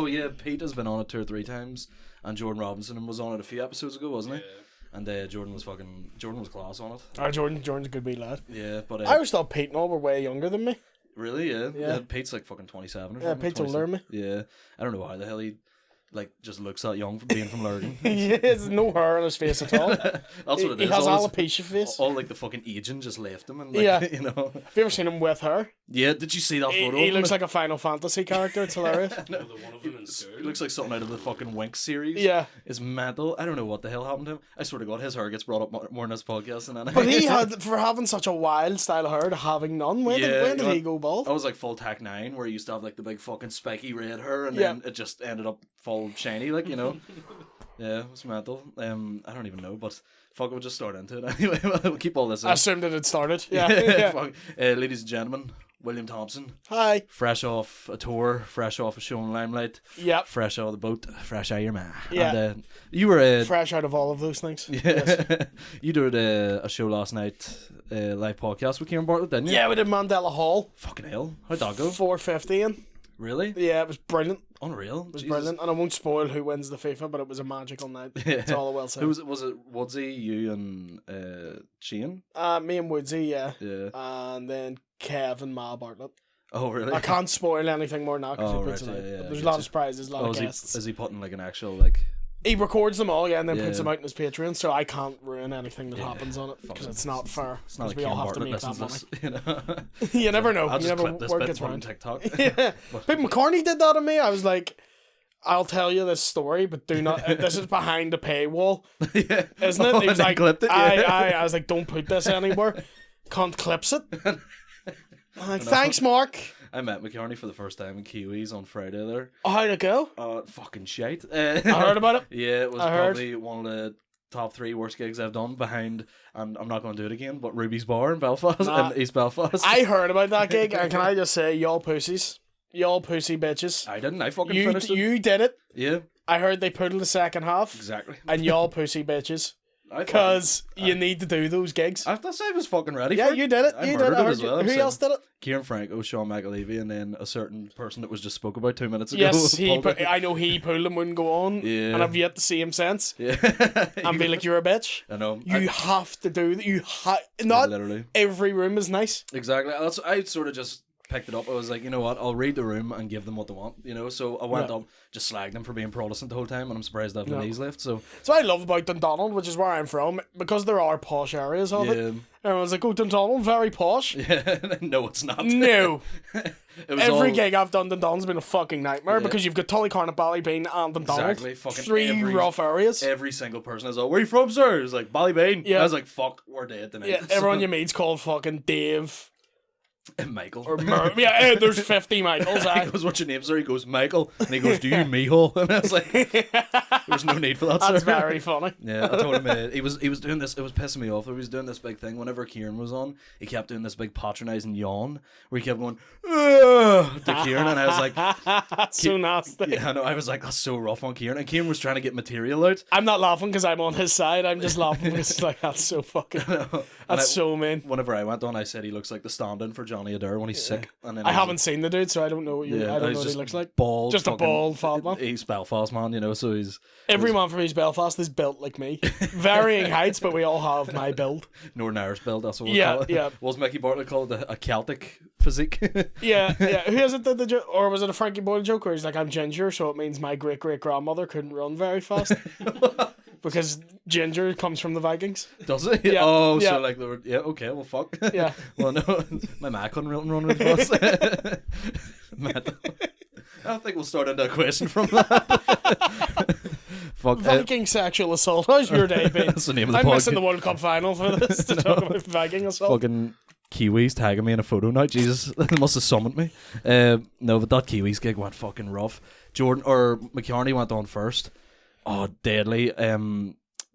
Oh yeah, Pete has been on it 2 or 3 times, and Jordan Robinson was on it a few episodes ago, wasn't he? And Jordan was class on it. Jordan's a good wee lad. Yeah, but I always thought Pete and all were way younger than me. really, yeah. Pete's like fucking 27 or something. Yeah, Pete's older than me. Yeah, I don't know how the hell he just looks that young from being from Lurgan. He has no hair on his face at all. That's what it is. He has all alopecia face. All like the fucking aging just left him, and Yeah. you know. Have you ever seen him with hair? Yeah, did you see that photo? He looks like a Final Fantasy character. It's hilarious. The one of them in school. He looks like something out of the fucking Winx series. Yeah. It's mental. I don't know what the hell happened to him. I swear to God, his hair gets brought up more in this podcast than anything. But he had, for having such a wild style of hair to having none, when did he go bald? I was like full Tac 9, where he used to have like the big fucking spiky red hair, and then it just ended up full shiny, like, you know. Yeah, it was mental. I don't even know, but fuck, we'll just start into it anyway. We'll keep all this in. I assumed that it started. Yeah. Fuck. Ladies and gentlemen, William Thompson. Hi. Fresh off a tour, fresh off a show in Limelight. Yep. Fresh out of the boat, fresh out of your man. Yeah. And you were fresh out of all of those things. Yeah. Yes. You did a show last night, live podcast with Kieran Bartlett, didn't you? Yeah, we did Mandela Hall. Fucking hell. How'd that go? 450 in. Really? Yeah, it was brilliant. Unreal. It was brilliant. And I won't spoil who wins the FIFA, but it was a magical night. That's all I will say. Who was it? Was it Woodsy, you, and Shane? Me and Woodsy, yeah. Yeah. And then Kev and Ma Bartlett. Oh, really? I can't spoil anything more now because he puts it out. Yeah, but there's a lot of surprises, a lot of guests. Is he putting like an actual like... He records them all, and then puts them out on his Patreon, so I can't ruin anything that happens on it because it's not fair. It's not like we all have to Bartlett make that money. this, you know? You never know. I'll you just never clip this word bit gets and put it on round. TikTok. Yeah. But McCartney did that to me. I was like, I'll tell you this story, but do not. This is behind a paywall, Yeah. isn't it? He was like, clipped it, yeah. I was like, don't put this anywhere. Can't clips it. I'm like, thanks, Mark. I met McCartney for the first time in Kiwis on Friday there. Oh, how'd it go? Fucking shite. I heard about it. Yeah, it was probably one of the top 3 worst gigs I've done behind, and I'm not going to do it again, but Ruby's Bar in Belfast, in East Belfast. I heard about that gig, and can I just say, y'all pussies. Y'all pussy bitches. I didn't. I fucking finished it. You did it. Yeah. I heard they put in the second half. Exactly. And y'all pussy bitches. Because you need to do those gigs. I thought I was fucking ready yeah, for it. you did it. I You did murdered it. it as well. Who else did it? Kieran Franco, Sean McAlevey, and then a certain person that was just spoke about 2 minutes ago. Yes, I know he pulled him, wouldn't go on. Yeah. And I've yet to see him since. Yeah. And be like, you're a bitch. I know. You have to do that. Not literally. Every room is nice. Exactly. I sort of just picked it up. I was like, you know what, I'll read the room and give them what they want, you know. So I went up, just slagged them for being Protestant the whole time, and I'm surprised I have no knees left. So I love about Dundonald, which is where I'm from, because there are posh areas of it. Everyone's like, oh, Dundonald, very posh. Yeah. No, it's not. No. Every all... gig I've done Dundonald's been a fucking nightmare because you've got Tullycarnet, Ballybean and Dundonald. Exactly. Fucking 3 rough areas. Every single person is all, where are you from, sir? It's like, Ballybean. Yeah. I was like, fuck, we're dead tonight. Yeah, everyone you meet's called fucking Dave. Michael. Or there's 50 Michaels. He goes, what's your name, sir? He goes, Michael. And he goes, do you mean Mihal? And I was like, there's no need for that, That's sir. very funny. Yeah, I told him he was doing this. It was pissing me off. He was doing this big thing. Whenever Kieran was on, he kept doing this big patronising yawn where he kept going, ugh, to Kieran. And I was like, that's so nasty. Yeah, I know. I was like, that's so rough on Kieran. And Kieran was trying to get material out. I'm not laughing because I'm on his side. I'm just laughing because it's like, that's so fucking, that's so mean. Whenever I went on, I said he looks like the stand-in for Johnny Adair when he's sick. And then I haven't seen the dude, so I don't know what I don't know what he looks like. Bald, just a bald fat man. He's Belfast man, you know, so he's... Every man from East Belfast is built like me. Varying heights, but we all have my build. Northern Irish build, that's what we call it. Yeah. Was Mickey Bartlett called a Celtic physique? yeah. Who is it that the joke, or was it a Frankie Boyle joke where he's like, I'm ginger, so it means my great-great-grandmother couldn't run very fast? Because ginger comes from the Vikings. Does it? Yeah. Oh, yeah. so like they were... Yeah, okay, well, fuck. Yeah. Well, no, my ma couldn't run really fast. I don't think we'll start into a question from that. Fuck. Viking sexual assault. How's your day been? That's the name of the I'm podcast. missing the World Cup final for this to talk about Viking assault. Fucking Kiwis tagging me in a photo now. Jesus, they must have summoned me. No, but that Kiwis gig went fucking rough. Jordan or McCartney went on first. Oh, deadly.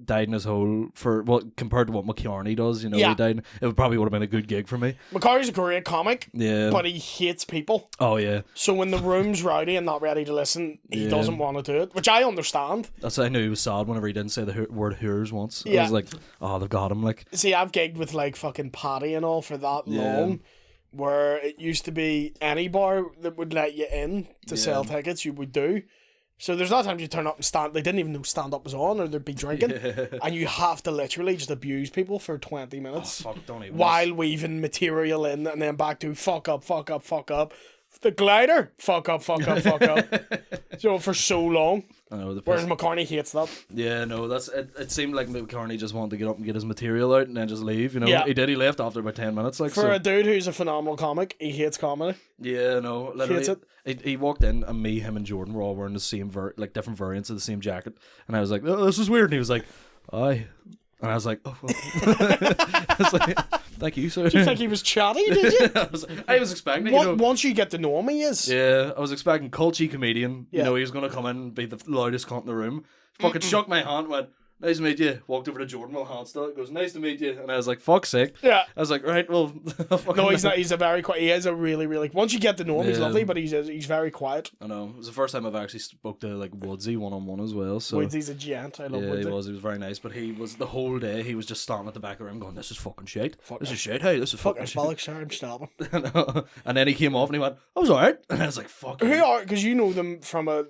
Died in his hole for compared to what McCartney does, you know. He died. It probably would have been a good gig for me. McCartney's a great comic, but he hates people. Oh yeah. So when the room's rowdy and not ready to listen, he doesn't want to do it, which I understand. That's why I knew he was sad whenever he didn't say the word "hoors" once. I was like, oh, they've got him. Like, see, I've gigged with like fucking Paddy and all for that long, where it used to be any bar that would let you in to sell tickets, you would do. So there's a lot of times you turn up and stand. They didn't even know stand up was on, or they'd be drinking, and you have to literally just abuse people for 20 minutes while weaving material in, and then back to fuck up. The glider, fuck up. So for so long. I know, whereas McCartney hates that. Yeah, no, that's it. It seemed like McCartney just wanted to get up and get his material out and then just leave. You know, Yeah. he did. He left after about 10 minutes. Like, For a dude who's a phenomenal comic, he hates comedy. Yeah, no, literally. Hates He walked in, and me, him, and Jordan were all wearing the same different variants of the same jacket, and I was like, "Oh, this is weird." And he was like, "Aye," and I was like, "Oh." Well. I was like, "Thank you, sir." Did you think he was chatty? Did you? I was expecting. You know, once you get to know him, he is. Yeah, I was expecting culty comedian. Yeah. You know, he was gonna come in and be the loudest cunt in the room. Fucking shook my hand, went, "Nice to meet you." Walked over to Jordan with a hand still. Goes, "Nice to meet you." And I was like, "Fuck's sake." Yeah. I was like, "Right, well." No, he's not. He's a very quiet. He is a really, really. Once you get to know him, he's Yeah. lovely, but he's very quiet. I know. It was the first time I've actually spoke to like Woodsy one-on-one as well. So Woodsy's a gent. I love yeah, Woodsy. he was very nice, but he was the whole day. He was just standing at the back of the room going, "This is fucking shit. This is shit. Hey, this is fucking shit." Bollocks, sorry, I'm stopping. And then he came off and he went, "I was alright," and I was like, "Fuck." Who are? Because you know them from a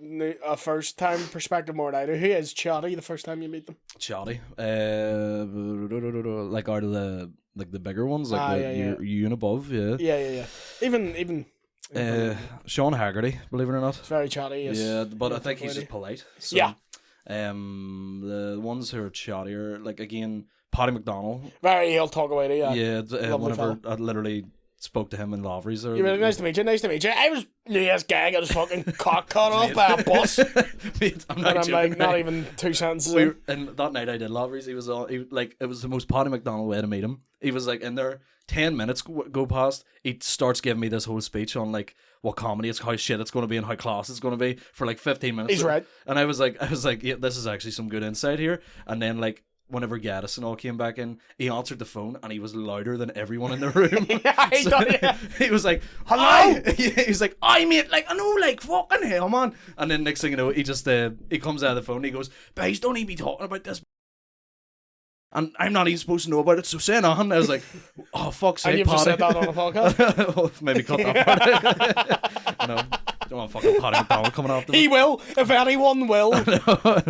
first time perspective more than I do. Who is chatty the first time you meet them? Chatty, like out of the bigger ones, like you and above, yeah. Yeah. Even Sean Haggerty, believe it or not. it's very chatty. Yes. Yeah, but I think he's just polite. So, Yeah. The ones who are chattier, like again, Paddy McDonnell. He'll talk away to you. Yeah, Lovely whenever fella. I literally spoke to him in Lavery's. You're really nice to meet you. Nice to meet you. I was New Year's gang. I was fucking cock cut off by a bus. Mate, I'm And I'm joking, like, not mate. even 2 sentences in. And that night I did Lavery's. He was like, it was the most Paddy McDonnell way to meet him. He was like in there. 10 minutes go past. He starts giving me this whole speech on like what comedy it's, how shit it's going to be, and how class it's going to be for like 15 minutes. He's right. And I was like, yeah, this is actually some good insight here. And then like, whenever Gaddis and all came back in, he answered the phone and he was louder than everyone in the room. He was like, "Hello." He was like, "I mate, like I know, like fucking hell, man." And then next thing you know, he just he comes out of the phone. And he goes, "Guys, don't even be talking about this." And I'm not even supposed to know about it, so say nothing. I was like, "Oh fuck's sake, And you've just Paddy." said that on the podcast. Well, maybe cut that part. I know. Don't want fucking Paddy McDonnell coming after me. He will. If anyone will,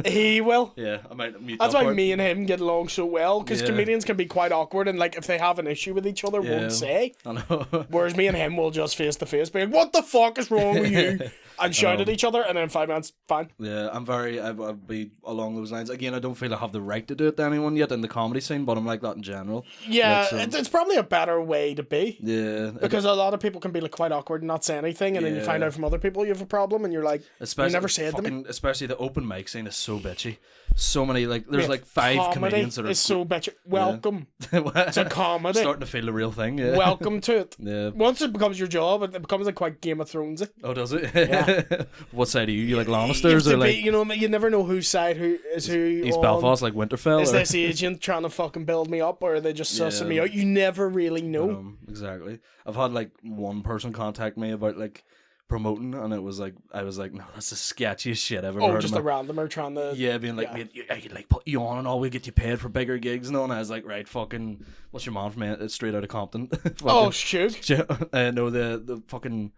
he will. Yeah, I might mute That's that why part. me and him get along so well, because Yeah. comedians can be quite awkward, and like if they have an issue with each other, won't say. I know. Whereas me and him will just face to face be like, "What the fuck is wrong with you?" and shout at each other, and then in 5 minutes, fine. Yeah, I'd be along those lines. Again, I don't feel I have the right to do it to anyone yet in the comedy scene, but I'm like that in general. Yeah, Like, so- it's probably a better way to be. Yeah. Because a lot of people can be like quite awkward and not say anything, and then you find Yeah. out from other people you have a problem, and you're like, Especially you never said to me. Especially the open mic scene is so bitchy. So many there's Mate, like 5 comedy comedians that are is so bitchy. Welcome to comedy. starting to feel the real thing. Yeah. Welcome to it. Yeah. Once it becomes your job, it becomes like quite Game of Thrones. Oh, does it? Yeah. What side are you? You like You have Lannisters to or like? be, you know, you never know whose side who is who. East on. Belfast, like Winterfell. Is or? this agent trying to fucking build me up, or are they just sussing me Yeah. out? You never really know. Exactly. I've had like one person contact me about like promoting, and it was like I was like, no, that's the sketchiest shit I've ever heard. Just of a randomer trying to. Yeah, being like, mate, I could like put you on and all, we'll get you paid for bigger gigs and all. And I was like, right, fucking, what's your man from straight out of Compton? Oh, shoot. No, the fucking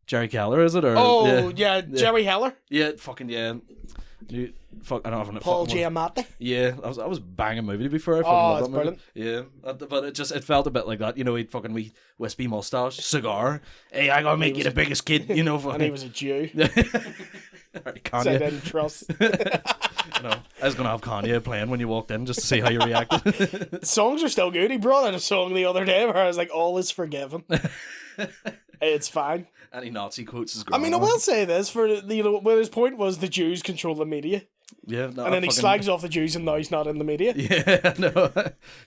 Jerry Keller, is it? Or Oh, yeah, Jerry Heller. Yeah, fucking yeah. I don't have Paul fucking Giamatti. Yeah, I was banging movie to be fair. I fucking Oh, loved it's that movie. brilliant. Yeah, but it felt a bit like that. You know, he'd fucking wee wispy mustache, cigar. Hey, I gotta make you the biggest kid. You know, fucking. And he was a Jew. Right, So I Kanye. didn't trust. No, I was gonna have Kanye playing when you walked in just to see how you reacted. Songs are still good. He brought out a song the other day where I was like, all is forgiven. It's fine. Any Nazi quotes is I great. mean, I will say this for when his point was the Jews control the media, Yeah, no, and then he slags off the Jews, and now he's not in the media. Yeah, no.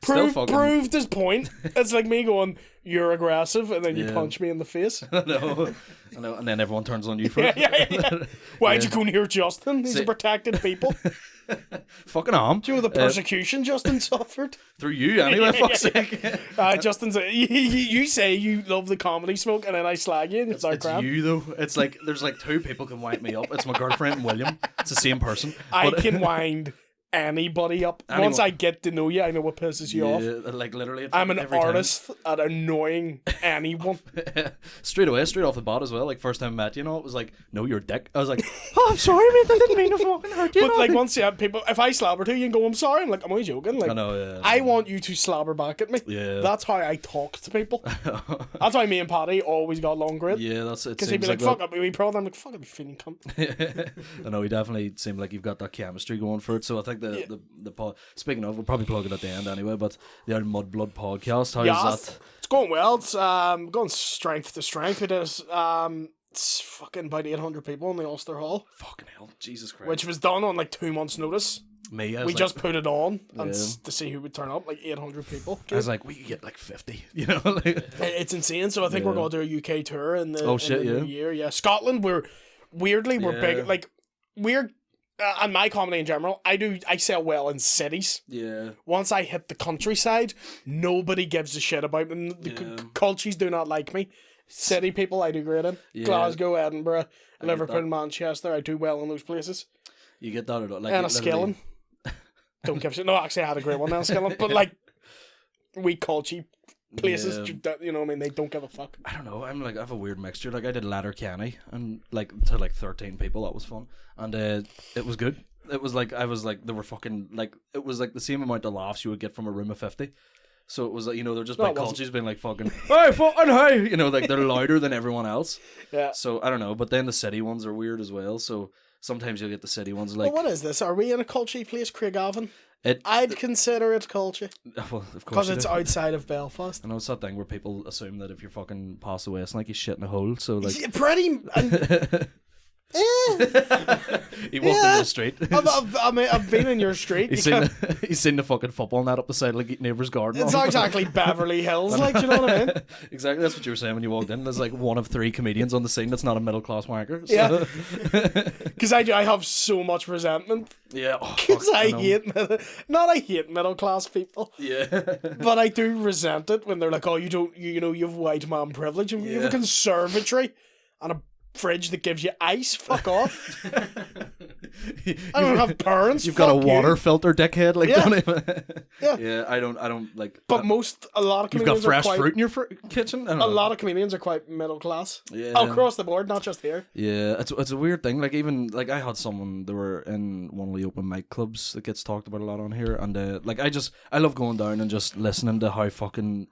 Proved his point. It's like me going, "You're aggressive," and then you Yeah. punch me in the face. I know, and then everyone turns on you for it. Yeah. Why'd you go near Justin? He's a protected people. Fucking arm. Do you know the persecution Justin suffered? Through you anyway, fuck's sake. Justin's you say you love the comedy smoke, and then I slag you, and it's our It's crap. you though. It's like there's like 2 people can wind me up. It's my girlfriend and William. It's the same person. I But- can wind anybody up. Once I get to know you, I know what pisses you off. Like literally. I'm an artist at annoying anyone. Straight off the bat as well. Like first time I met you, it was like, no, you're a dick. I was like, oh, I'm sorry, mate. I didn't mean to fucking hurt you. But like once you have people, if I slobber to you and go, I'm sorry, I'm like, I'm only joking. Like, I know. Yeah. I want you to slobber back at me. Yeah. That's how I talk to people. That's why me and Paddy always got along great. Yeah, that's it. Because he'd be like, fuck up, we pro. I'm like, fuck up, you feeling cunt. I know, he definitely seemed like you've got that chemistry going for it. So I think speaking of, we'll probably plug it at the end anyway, but the Mudblood Podcast, how's that? It's going well. It's going strength to strength. We did it's fucking about 800 people in the Ulster Hall. Fucking hell, Jesus Christ. Which was done on like 2 months' notice. We just put it on and to see who would turn up, like 800 people. I was like, we could get like 50, you know? Like, it's insane. So I think we're going to do a UK tour in the, new year. Yeah, Scotland, we're big. Like, and my comedy in general, I sell well in cities. Yeah. Once I hit the countryside, nobody gives a shit about them. The cultures do not like me. City people, I do great in. Yeah. Glasgow, Edinburgh, Liverpool, Manchester, I do well in those places. You get that or like and a Skilling. Don't give a shit. No, actually, I had a great one in Skilling. But like, we culture places, you know what I mean? They don't give a fuck. I don't know. I have a weird mixture. Like, I did Letterkenny and like to like 13 people. That was fun. And it was good. It was like, they were fucking like, it was like the same amount of laughs you would get from a room of 50. So it was like, you know, they're just by cultures being like fucking, hey, fucking hey, you know, like they're louder than everyone else. Yeah. So I don't know. But then the city ones are weird as well. So sometimes you'll get the city ones like. Well, what is this? Are we in a culture place, Craigavon? I'd consider it culture. Well, of course. Because it's outside of Belfast. I know it's that thing where people assume that if you're fucking passed away, it's like you shit in a hole. So like. He walked in the street. I've been in your street. He's seen the fucking football net up the side like neighbour's garden. It's not exactly Beverly Hills, like, you know what I mean? Exactly, that's what you were saying when you walked in. There's like one of 3 comedians on the scene that's not a middle class wanker. So. Yeah, because I have so much resentment. Yeah, because I hate middle class people. Yeah, but I do resent it when they're like, oh, you have white man privilege and you have a conservatory and a fridge that gives you ice. Fuck off. I don't have parents. You've got a water filter, dickhead. Like, don't even. Yeah. I don't like. But a lot of comedians. You've got fresh fruit in your kitchen. A lot of comedians are quite middle class. Yeah. Across the board, not just here. Yeah, it's a weird thing. Like even like I had someone, they were in one of the open mic clubs that gets talked about a lot on here, and like I love going down and just listening to how fucking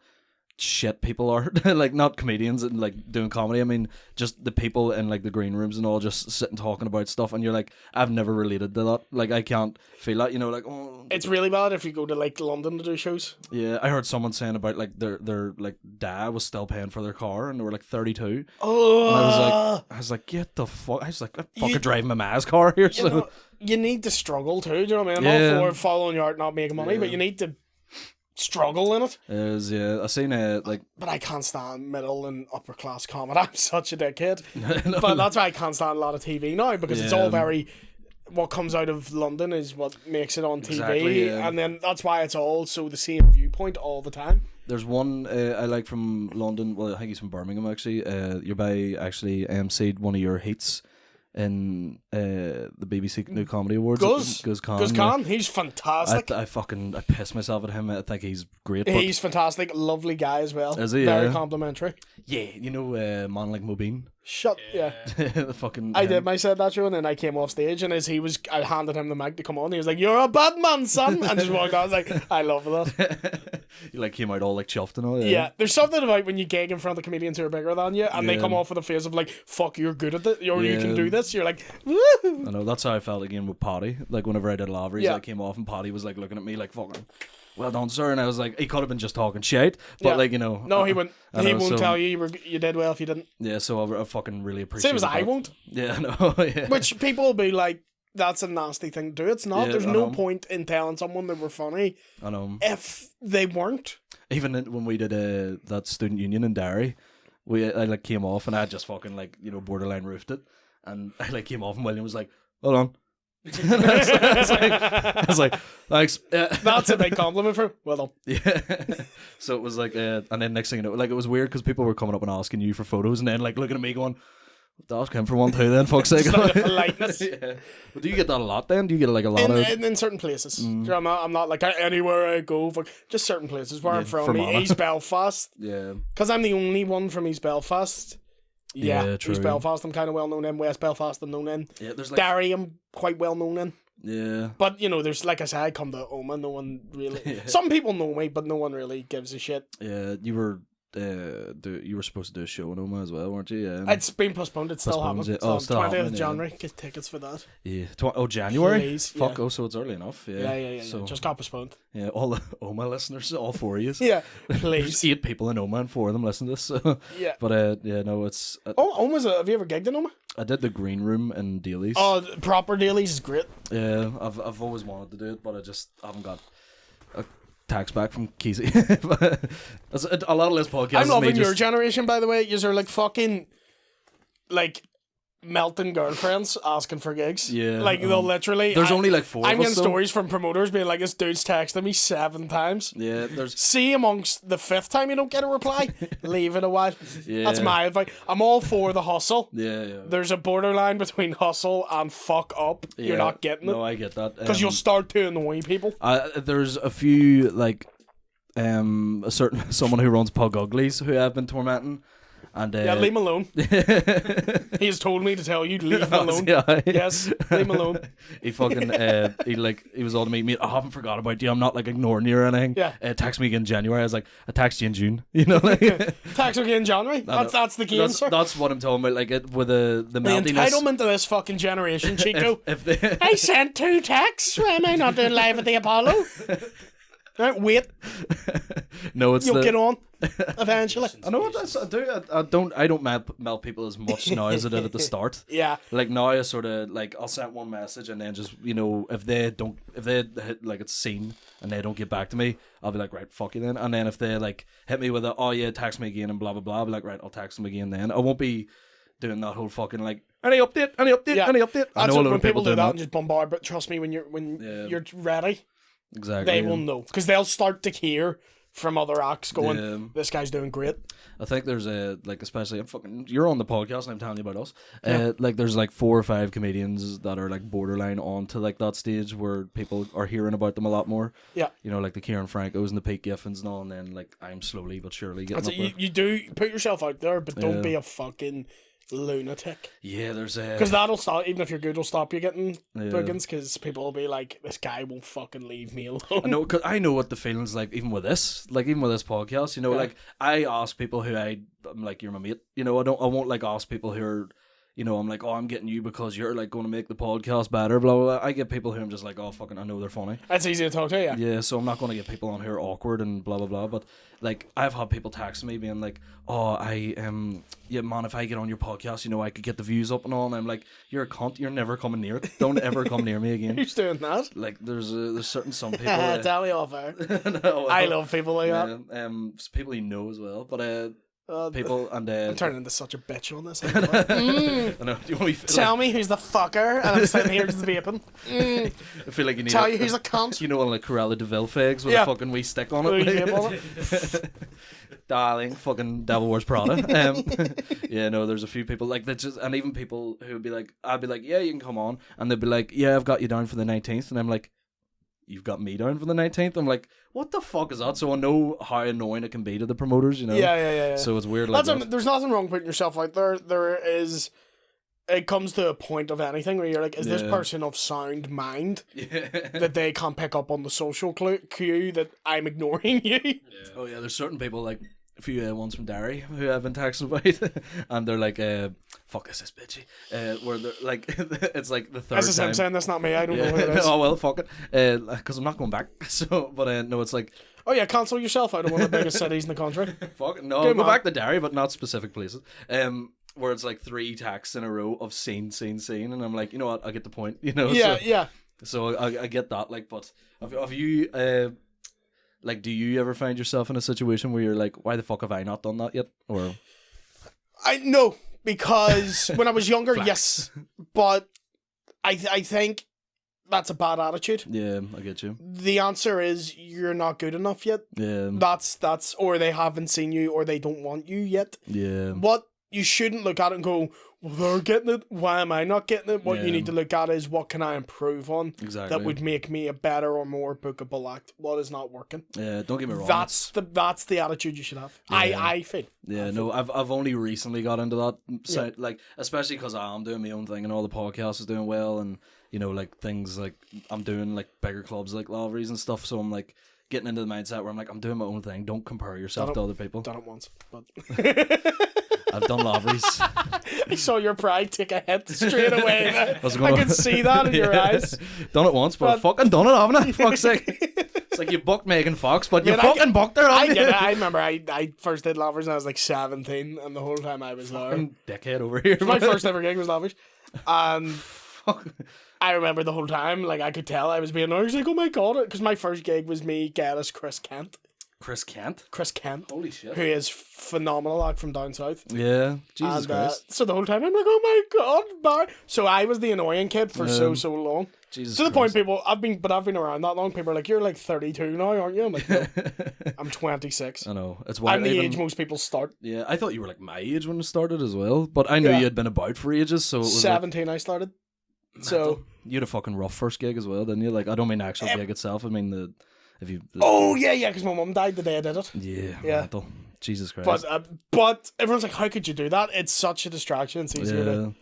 shit people are. Like not comedians and like doing comedy, I mean just the people in like the green rooms and all just sitting talking about stuff, and you're like, I've never related to that. Like I can't feel that, you know, like it's really bad if you go to like London to do shows. Yeah, I heard someone saying about like their like dad was still paying for their car and they were like 32. Oh, and I was like get the fuck. I was like, I'm fucking driving my ma's car here. So you need to struggle too, do you know what I mean? I'm all for following your art, not making money, but you need to struggle in it. I seen but I can't stand middle and upper class comedy. I'm such a dickhead. But that's why I can't stand a lot of TV now, because it's all very, what comes out of London is what makes it on TV. Exactly, and then that's why it's all so the same viewpoint all the time. There's one I like from London, well I think he's from Birmingham actually. Your boy actually emceed one of your heats in the BBC New Comedy Awards. Guz Khan. He's fantastic. I piss myself at him. I think he's great. He's fantastic, lovely guy as well. Is he? Very complimentary. Yeah, you know, man like Mobeen. The fucking. I said that show, and then I came off stage, and I handed him the mic to come on. He was like, "You're a bad man, son," and just walked out. I was like, "I love that." You like came out all like chuffed and all. Yeah, there's something about when you gig in front of comedians who are bigger than you, and they come off with a face of like, "Fuck, you're good at it," or "You can do this." You're like, "Woo!" I know, that's how I felt again with Paddy. Like whenever I did Lavery's, I came off and Paddy was like looking at me like fucking, well done, sir. And I was like, he could have been just talking shit, but like, you know. No, he wouldn't. He won't tell you did well if you didn't. Yeah, so I fucking really appreciate it. Same as I won't. Yeah, I know. Yeah. Which people will be like, that's a nasty thing to do. It's not. There's no point in telling someone they were funny. I know. If they weren't. Even when we did that student union in Derry, I like came off and I just fucking like, you know, borderline roofed it, and I like came off and William was like, hold on. I was like, thanks. That's a big compliment for him. Well done. Yeah. So it was like, and then next thing you know, like it was weird because people were coming up and asking you for photos, and then like looking at me going, Ask him for one too then, fuck's sake. Just like a politeness. Yeah. But do you get that a lot then? Do you get like a lot in certain places? I'm not like anywhere I go. Just certain places where I'm from. East Belfast. Yeah. Because I'm the only one from East Belfast. Yeah, true. East Belfast I'm kind of well known in. West Belfast I'm known in. Yeah, there's like... Derry I'm quite well known in. Yeah. But, you know, there's, like I said, I come to Oma, no one really... Some people know me, but no one really gives a shit. Yeah, you were supposed to do a show in Oma as well, weren't you? Yeah. It's been postponed, it's still happening. Yeah. Oh, still 20th happening, of January, get tickets for that. Yeah. January? Please, Fuck, so it's early enough. Yeah. So, just got postponed. Yeah, all the Oma listeners, all 4 of you. Yeah, please. There's 8 people in Oma and 4 of them listen to this. So. Yeah. But, no, it's... Oma's have you ever gigged in Oma? I did the green room in Dailies. Oh, proper Dailies is great. Yeah, I've always wanted to do it, but I just haven't got a tax back from Kesey. A lot of this podcast. I'm loving your generation, by the way. You're like fucking like melting girlfriends asking for gigs. Yeah, like they'll literally. There's only like 4. I'm of us, getting stories from promoters being like, "This dude's texted me 7 times." Yeah, there's. See, amongst the 5th time you don't get a reply, leave it a while. Yeah. That's my advice. I'm all for the hustle. Yeah. There's a borderline between hustle and fuck up. Yeah. You're not getting it. No, I get that Because you'll start to annoy people. There's a few like someone who runs Pug Uglies who I've been tormenting. And yeah, leave him alone. He has told me to tell you, leave him alone. Yes, leave him alone. He fucking he was all to me, mate, I haven't forgot about you. I'm not like ignoring you or anything. Yeah. Text me again in January. I was like, I text you in June. You know, like text me again in January. That's the game, sir. That's what I'm talking about. Like it with the entitlement of this fucking generation, Chico. if I sent 2 texts. Why am I not doing live at the Apollo? Right, wait. No, it's you'll get on eventually. I know what I do. I don't melt people as much now as I did at the start. Yeah. Like now I sort of like I'll send one message and then just if they hit, like it's seen and they don't get back to me, I'll be like, right, fuck you then. And then if they like hit me with text me again and blah blah blah, I'll be like, right, I'll text them again then. I won't be doing that whole fucking like any update. Yeah. Any update. I know a lot of people do that and just bombard, but trust me, when you're ready. Exactly. They will know because they'll start to hear from other acts going, this guy's doing great. I think there's especially you're on the podcast and I'm telling you about us. Like there's like 4 or 5 comedians that are like borderline on to like that stage where people are hearing about them a lot more. Yeah. You know, like the Kieran Francos and the Pete Giffins and all, and then like I'm slowly but surely getting up there. You do put yourself out there, but don't be a fucking lunatic. Yeah, there's because that'll stop. Even if you're good, will stop you getting bookings because people will be like, "This guy won't fucking leave me alone." I know, cause I know what the feeling's like. Even with this podcast, you know, like I ask people who I'm like, "You're my mate," you know. I won't like ask people who are, you know, I'm like, "Oh, I'm getting you because you're like going to make the podcast better." Blah blah blah. I get people who I'm just like, "Oh, fucking, I know they're funny." That's easy to talk to, yeah. Yeah, so I'm not going to get people on who are awkward and blah blah blah. But like, I've had people text me being like, "Oh, yeah, man, if I get on your podcast, you know, I could get the views up and all." And I'm like, "You're a cunt. You're never coming near it. Don't ever come near me again." Who's doing that? Like, there's some people. Tell me off air. No, well, I love people like that. People you know as well, but people and I'm turning into such a bitch on this. I know. Do you want Tell me who's the fucker, and I'm sitting here just vaping. I feel like you need. Tell you who's a cunt. You know, on like Corella de Vil figs with a fucking wee stick on it. Darling, fucking Devil Wears Prada. Yeah, no, there's a few people like that just, and even people who would be like, I'd be like, yeah, you can come on, and they'd be like, yeah, I've got you down for the 19th, and I'm like, you've got me down for the 19th. I'm like, what the fuck is that? So I know how annoying it can be to the promoters, you know. Yeah. So it's weird. Like there's nothing wrong putting yourself out there. There is. It comes to a point of anything where you're like, is this person of sound mind that they can't pick up on the social cue that I'm ignoring you? Yeah. Oh yeah, there's certain people like a few ones from Derry who I've been texting about, and they're like, "Fuck, is this bitchy?" Where they're like, it's like the third This is time. him saying that's not me. I don't know who it is. Oh well, fuck it, because I'm not going back. So, but no, it's like, oh yeah, cancel yourself out of one of the biggest cities in the country. Fuck it, no, go back to Derry, but not specific places. Where it's like 3 texts in a row of scene, and I'm like, you know what, I get the point, you know. Yeah. So I get that, like, but have you like, do you ever find yourself in a situation where you're like, why the fuck have I not done that yet? Or no, because when I was younger, yes, but I think that's a bad attitude. Yeah, I get you. The answer is you're not good enough yet. Yeah, that's or they haven't seen you or they don't want you yet. Yeah. What you shouldn't look at it and go, well, they're getting it, why am I not getting it? What you need to look at is, what can I improve on that would make me a better or more bookable act? What is not working? Yeah, don't get me wrong. That's the attitude you should have. Yeah. I feel. Yeah, I've only recently got into that. So, like, especially because I'm doing my own thing and all the podcasts is doing well, and like things like I'm doing like bigger clubs like Lavery's and stuff. So I'm like getting into the mindset where I'm like, I'm doing my own thing. Don't compare yourself to other people. Done it once, but I've done Lavery's. I saw your pride take a hit straight away. I could see that in your eyes. Done it once, but I've fucking done it, haven't I? Fuck's sake. It's like you booked Megan Fox, but you fucking booked her. I get it. I remember I first did Lavery's when I was like 17, and the whole time I was there. Dickhead over here. My first ever gig was Lavery's, and I remember the whole time, like, I could tell I was being nervous. Like, oh my god, because my first gig was me, Geddes, Chris Kent. Chris Kent? Chris Kent. Holy shit. Who is phenomenal, like, from down south. Yeah. Jesus Christ. So the whole time I'm like, oh my god, Barry. So I was the annoying kid for so long. Jesus to the point I've been around that long, people are like, you're like 32 now, aren't you? I'm like, no, I'm 26. I know. I'm the age most people start. Yeah, I thought you were like my age when it started as well, but I knew you had been about for ages, so it was 17 I started. So you had a fucking rough first gig as well, didn't you? Like, I don't mean the actual gig itself, I mean oh yeah, because my mum died the day I did it. Yeah. Mental. Jesus Christ. But everyone's like, how could you do that? It's such a distraction. It's easier to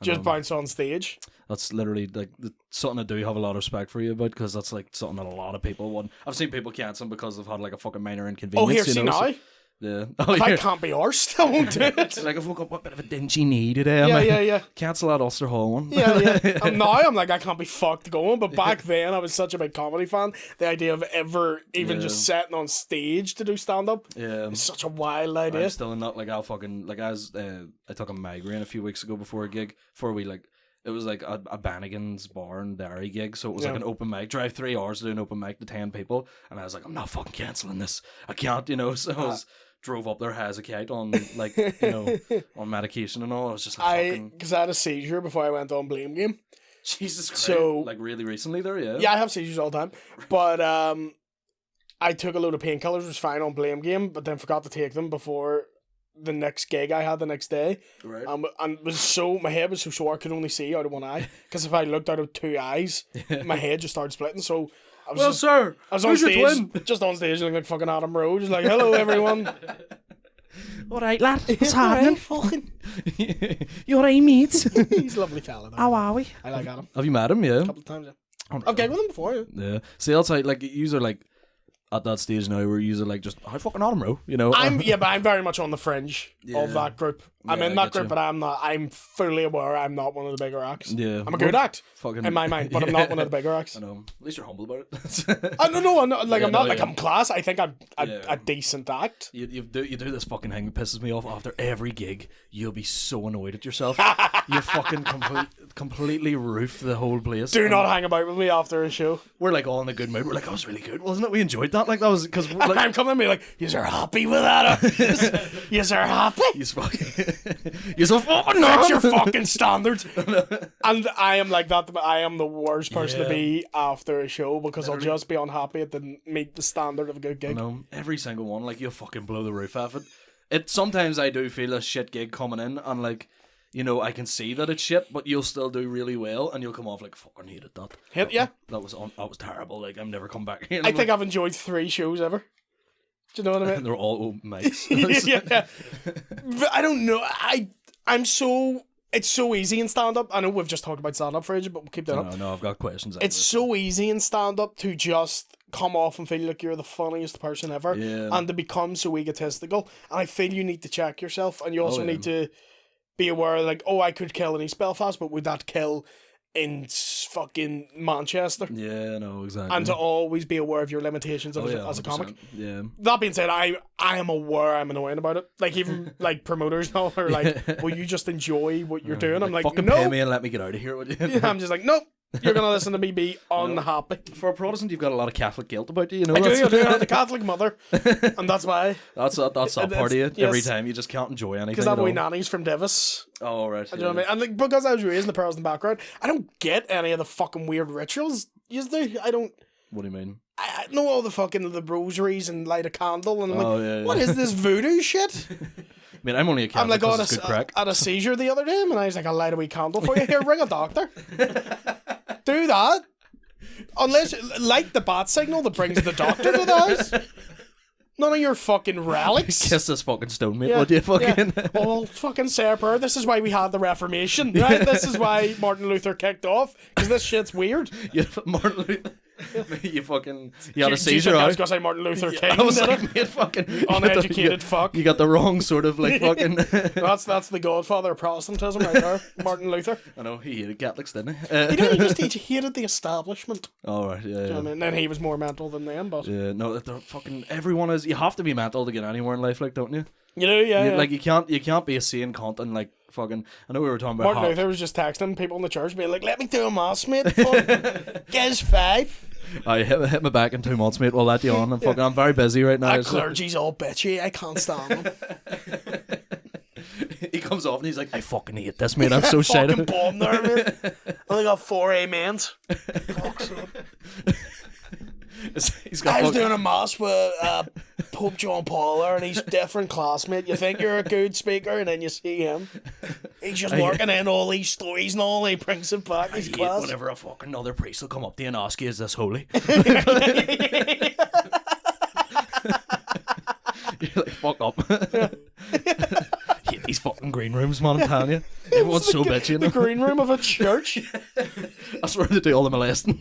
just bounce on stage. That's literally like something I do have a lot of respect for you about, because that's like something that a lot of people want. I've seen people cancel because they've had like a fucking minor inconvenience. Oh, here, see now. So, yeah. Oh, if I can't be arsed, I won't do it. Like, I've woke up a bit of a dingy knee today. Yeah. Cancel that Ulster Hall one. Yeah. And now I'm like, I can't be fucked going. But back then, I was such a big comedy fan. The idea of ever even just setting on stage to do stand up is such a wild idea. I'm still not like, I'll fucking like, I took a migraine a few weeks ago before a gig, before we like. It was like a Bannigan's bar and dairy gig, so it was like an open mic. Drive 3 hours to do an open mic to 10 people, and I was like, I'm not fucking cancelling this. I can't, So I drove up there as a kite on like on medication and all. I was just like, because I had a seizure before I went on Blame Game. Jesus Christ! So like really recently there, yeah, I have seizures all the time, but I took a load of painkillers, was fine on Blame Game, but then forgot to take them before the next gig I had the next day, right? And my head was so sore I could only see out of one eye, because if I looked out of two eyes, my head just started splitting. So I was sir, I was on stage, just on stage, looking like fucking Adam Rowe, just like, hello everyone. All right, lad, what's happening? Fucking, you all right, mate? He's a lovely fella. Though. How are we? I like Adam. Have you met him? Yeah, a couple of times. Yeah. I've gigged with him before. Yeah. See, that's like you are like. At that stage now where you're like, just how fucking Adam Rowe, but I'm very much on the fringe of that group. I'm in that group, but I'm fully aware I'm not one of the bigger acts. Yeah. I'm a good act in my mind, but I'm not one of the bigger acts. I know. At least you're humble about it. I'm not like I'm class. I think I'm a decent act. You do this fucking thing that pisses me off. After every gig, you'll be so annoyed at yourself. You fucking completely roof the whole place. Do not hang about with me after a show. We're like all in a good mood. We're like, that was really good, wasn't it? We enjoyed that. Like, that was because like, I'm coming to me like, you're happy with that? You're happy? You're so fucking that's your fucking standards. And I am like that. I am the worst person to be after a show, because I'll just be unhappy it didn't meet the standard of a good gig. Every single one, like, you'll fucking blow the roof off it. Sometimes I do feel a shit gig coming in, and like, I can see that it's shit, but you'll still do really well, and you'll come off like, fucking hated that. That was terrible. Like, I'm never come back here. I think I've enjoyed 3 shows ever. Do you know what I mean? They're all open mics. Yeah. But I don't know. It's so easy in stand-up. I know we've just talked about stand-up for ages, but we'll keep that up. No, I've got questions. It's so easy in stand-up to just come off and feel like you're the funniest person ever, and to become so egotistical. And I feel you need to check yourself, and you also need to be aware, like, I could kill in East Belfast, but would that kill in fucking Manchester? Yeah, no, exactly. And to always be aware of your limitations as a comic. Yeah. That being said, I am aware I'm annoying about it. Like, even like promoters now are like, will you just enjoy what you're doing? I'm like, fucking no. Pay me and let me get out of here. I'm just like, nope. You're going to listen to me be unhappy. For a Protestant, you've got a lot of Catholic guilt about you, I do. I have a Catholic mother, and that's why. That's that part of it. Every time you just can't enjoy anything. Because that boy nanny's from Davis. Oh, right. You know what I mean? And like, because I was raised in the Protestant background, I don't get any of the fucking weird rituals. I don't. What do you mean? I know all the fucking the rosaries and light a candle, and I'm what is this voodoo shit? mean, I'm only a Catholic because it's good crack. Had a seizure the other day, and I was like, I'll light a wee candle for you. Here, ring a doctor. Do that. Unless, like the bat signal that brings the doctor to the house. None of your fucking relics. Kiss this fucking stone, mate. Would you fucking... Yeah. Oh, fucking say a prayer. This is why we had the Reformation, right? This is why Martin Luther kicked off, because this shit's weird. Yeah, Martin Luther... You had a seizure. I was gonna say Martin Luther King. I was like, mate, fucking uneducated fuck. You got the wrong sort of like fucking. That's the godfather of Protestantism right there, Martin Luther. I know he hated Catholics, didn't he? He hated the establishment. Oh right, yeah. Do you know what I mean? Then he was more mental than them, but yeah, no, they're fucking. Everyone is. You have to be mental to get anywhere in life, like, don't you? You know, yeah. Like you can't be a sane cunt and like fucking. I know we were talking about Martin Luther was just texting people in the church, being like, "Let me do a mass, mate. Get us 5." I hit me back in 2 months, mate. We'll let you on. I'm very busy right now. That clergy's all bitchy. I can't stand him. He comes off and he's like, I fucking hate this, mate. I'm so shit. Fucking bomb there, mate. I only got 4 amens. I was doing a mass with Pope John Paul there, and he's a different class, mate. You think you're a good speaker, and then you see him. He's just working in all these stories and all, and he brings it back. His class. Whenever a fucking other priest will come up to you and ask you, is this holy? You're like, fuck up. Hate these fucking green rooms, man, I'm telling you. Everyone's so bitchy. The green room of a church. That's where they do all the molesting.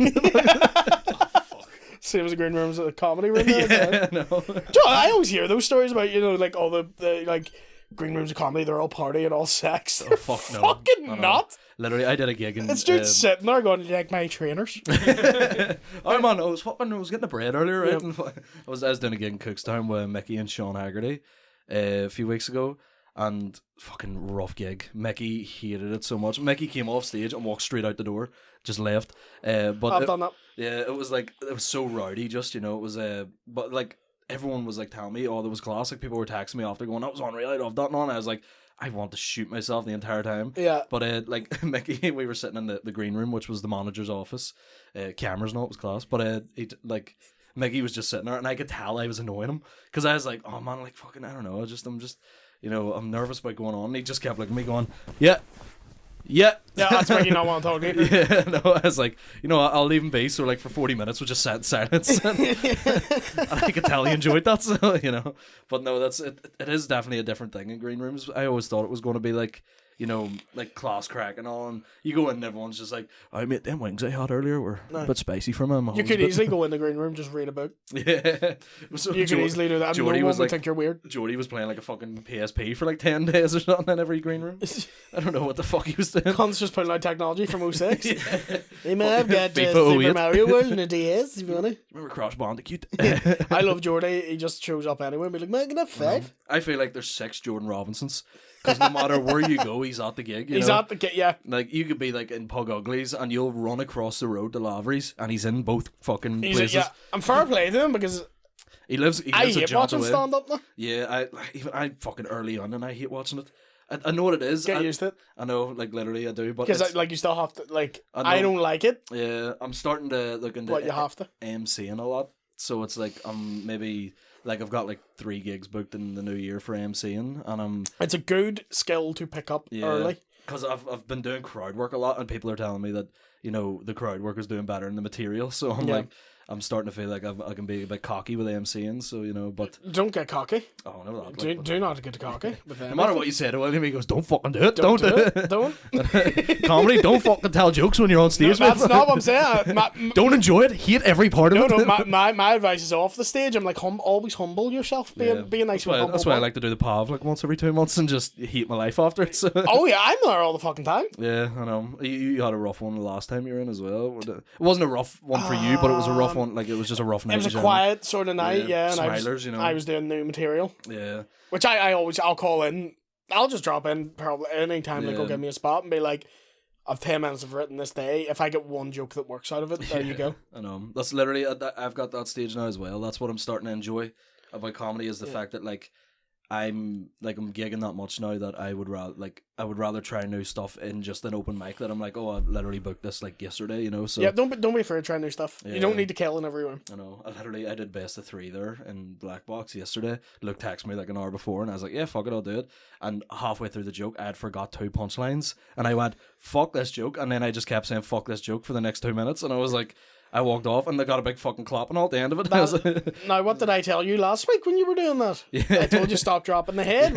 Same as the green rooms at the comedy room. Yeah, I know. I always hear those stories about, like, all the like green rooms of comedy, they're all party and all sex. Oh, fuck no. Fucking not. Literally, I did a gig and it's dudes sitting there going, like, my trainers. Oh man, I was getting the bread earlier, right? Yep. I was doing a gig in Cookstown with Mickey and Sean Haggerty a few weeks ago, and fucking rough gig. Mickey hated it so much. Mickey came off stage and walked straight out the door, just left. But I've done that. Yeah, it was so rowdy, just, it was but like everyone was like telling me, oh, there was class. Like people were texting me after going, that was unreal, I loved that, and I was like, I want to shoot myself the entire time. Yeah. But like Mickey, we were sitting in the green room, which was the manager's office. Cameras and all, it was class. But Mickey was just sitting there, and I could tell I was annoying him, because I was like, oh man, like fucking, I don't know, I'm just I'm nervous about going on. And he just kept looking at me going, yeah, that's why you not want to talk to me. Yeah, no, I was like, I'll leave him be. So like for 40 minutes we just sat in silence, and I could tell he enjoyed that. So but no, it is definitely a different thing in green rooms. I always thought it was going to be like, like class crack and all, and you go in and everyone's just like, I mate, them wings I had earlier were a bit spicy for me. You could easily go in the green room, just read a book. Yeah. So you could easily do that. Jody no was one would think you're weird. Jody was playing like a fucking PSP for like 10 days or something in every green room. I don't know what the fuck he was doing. Cons just putting out technology from 06. Yeah. They may have got FIFA Super Mario World in a DS, if you want to. Remember Crash Bandicoot? I love Jordy. He just shows up anyway and be like, man, can I have 5? I feel like there's 6 Jordan Robinsons. Because no matter where you go, he's at the gig. He's at the gig, yeah. Like, you could be like in Pug Uglies and you'll run across the road to Lavery's and he's in both fucking places. Yeah, I'm fair play to him because he lives I hate watching stand up now. Yeah, I fucking early on and I hate watching it. I know what it is. Get used to it. I know, like literally I do, but because like you still have to like. I don't like it. Yeah, I'm starting to look into. But you have to MCing a lot, so it's like maybe. Like, I've got, 3 gigs booked in the new year for MCing, and it's a good skill to pick up early. Because I've been doing crowd work a lot, and people are telling me that, the crowd work is doing better than the material, so I'm starting to feel like I can be a bit cocky with MCing, so, but... Don't get cocky. Oh, no, that. Do not get cocky. No matter what you say to William, he goes, don't fucking do it. Don't do it. Don't. Comedy, don't fucking tell jokes when you're on stage. No, that's not what I'm saying. Don't enjoy it. Hate every part of it. No, my advice is off the stage. I'm like, always humble yourself. Be a nice humble. That's why I like to do the PAV once every 2 months and just hate my life after it. So. Oh yeah, I'm there all the fucking time. Yeah, I know. You had a rough one the last time you were in as well. It wasn't a rough one for you, but it was a rough one. Like, it was just a rough night. It was a quiet sort of night, and Smilers, I was doing new material. Yeah. Which I'll call in. I'll just drop in probably any time they go give me a spot and be like, I've 10 minutes of written this day. If I get one joke that works out of it, there you go. I know. That's literally, I've got that stage now as well. That's what I'm starting to enjoy about comedy is the fact that, I'm gigging that much now that I would rather try new stuff in just an open mic that I'm like, oh, I literally booked this like yesterday, you know. So yeah, don't be afraid to try new stuff. Yeah. You don't need to kill in every room. I know. I did best of 3 there in Black Box yesterday. Luke texted me like an hour before, and I was like, yeah, fuck it, I'll do it. And halfway through the joke, I had forgot 2 punchlines, and I went, fuck this joke, and then I just kept saying fuck this joke for the next 2 minutes, and I was like, I walked off and they got a big fucking clapping all at the end of it. Now, what did I tell you last week when you were doing that? Yeah. I told you stop dropping the head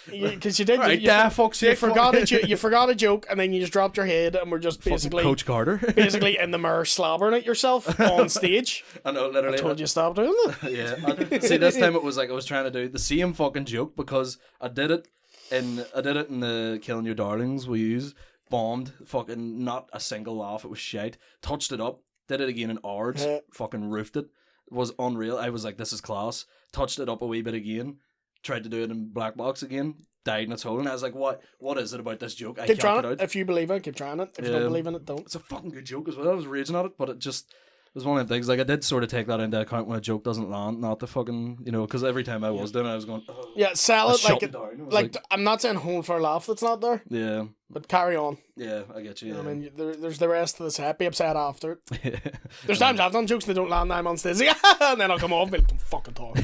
because you did. Right, fuck's sake. You forgot a joke and then you just dropped your head and we're just basically Coach Carter, basically in the mirror slobbering at yourself on stage. I know, literally. I told you stop doing that. Yeah. See, this time it was like I was trying to do the same fucking joke because I did it in the Killing Your Darlings we use. Bombed, fucking not a single laugh, it was shite. Touched it up, did it again in hours, fucking roofed it. It was unreal. I was like, this is class. Touched it up a wee bit again, tried to do it in Black Box again, died in its hole, and I was like, what is it about this joke? I keep can't trying get it. out. If you believe it, keep trying it. If you don't believe in it, don't. It's a fucking good joke as well. I was raging at it, but it was one of them things. Like, I did sort of take that into account when a joke doesn't land, not the fucking, you know, because every time I was doing it, I was going, oh. Yeah, sell it like I'm not saying hold for a laugh that's not there. Yeah. But carry on. Yeah, I get you. Yeah. I mean, there's the rest of the set. Be upset after it. There's times I've done jokes that don't land, I'm on stage, and then I'll come off and be like, don't fucking talk.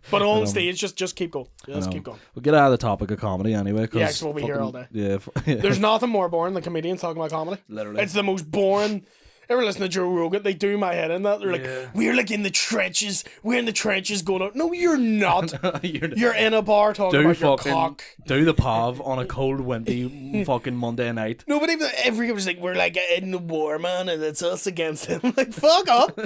But on stage, just keep going. Just keep going. We'll get out of the topic of comedy anyway. Yeah, because we'll be here all day. Yeah. There's nothing more boring than comedians talking about comedy. Literally. It's the most boring. Ever listen to Joe Rogan? They do my head in that. They're like, we're like in the trenches. We're in the trenches going out. No, you're not. You're in a bar talking about your cock. Do the pav on a cold, windy fucking Monday night. No, but even everyone was like, we're like in the war, man, and it's us against him. Like, fuck up.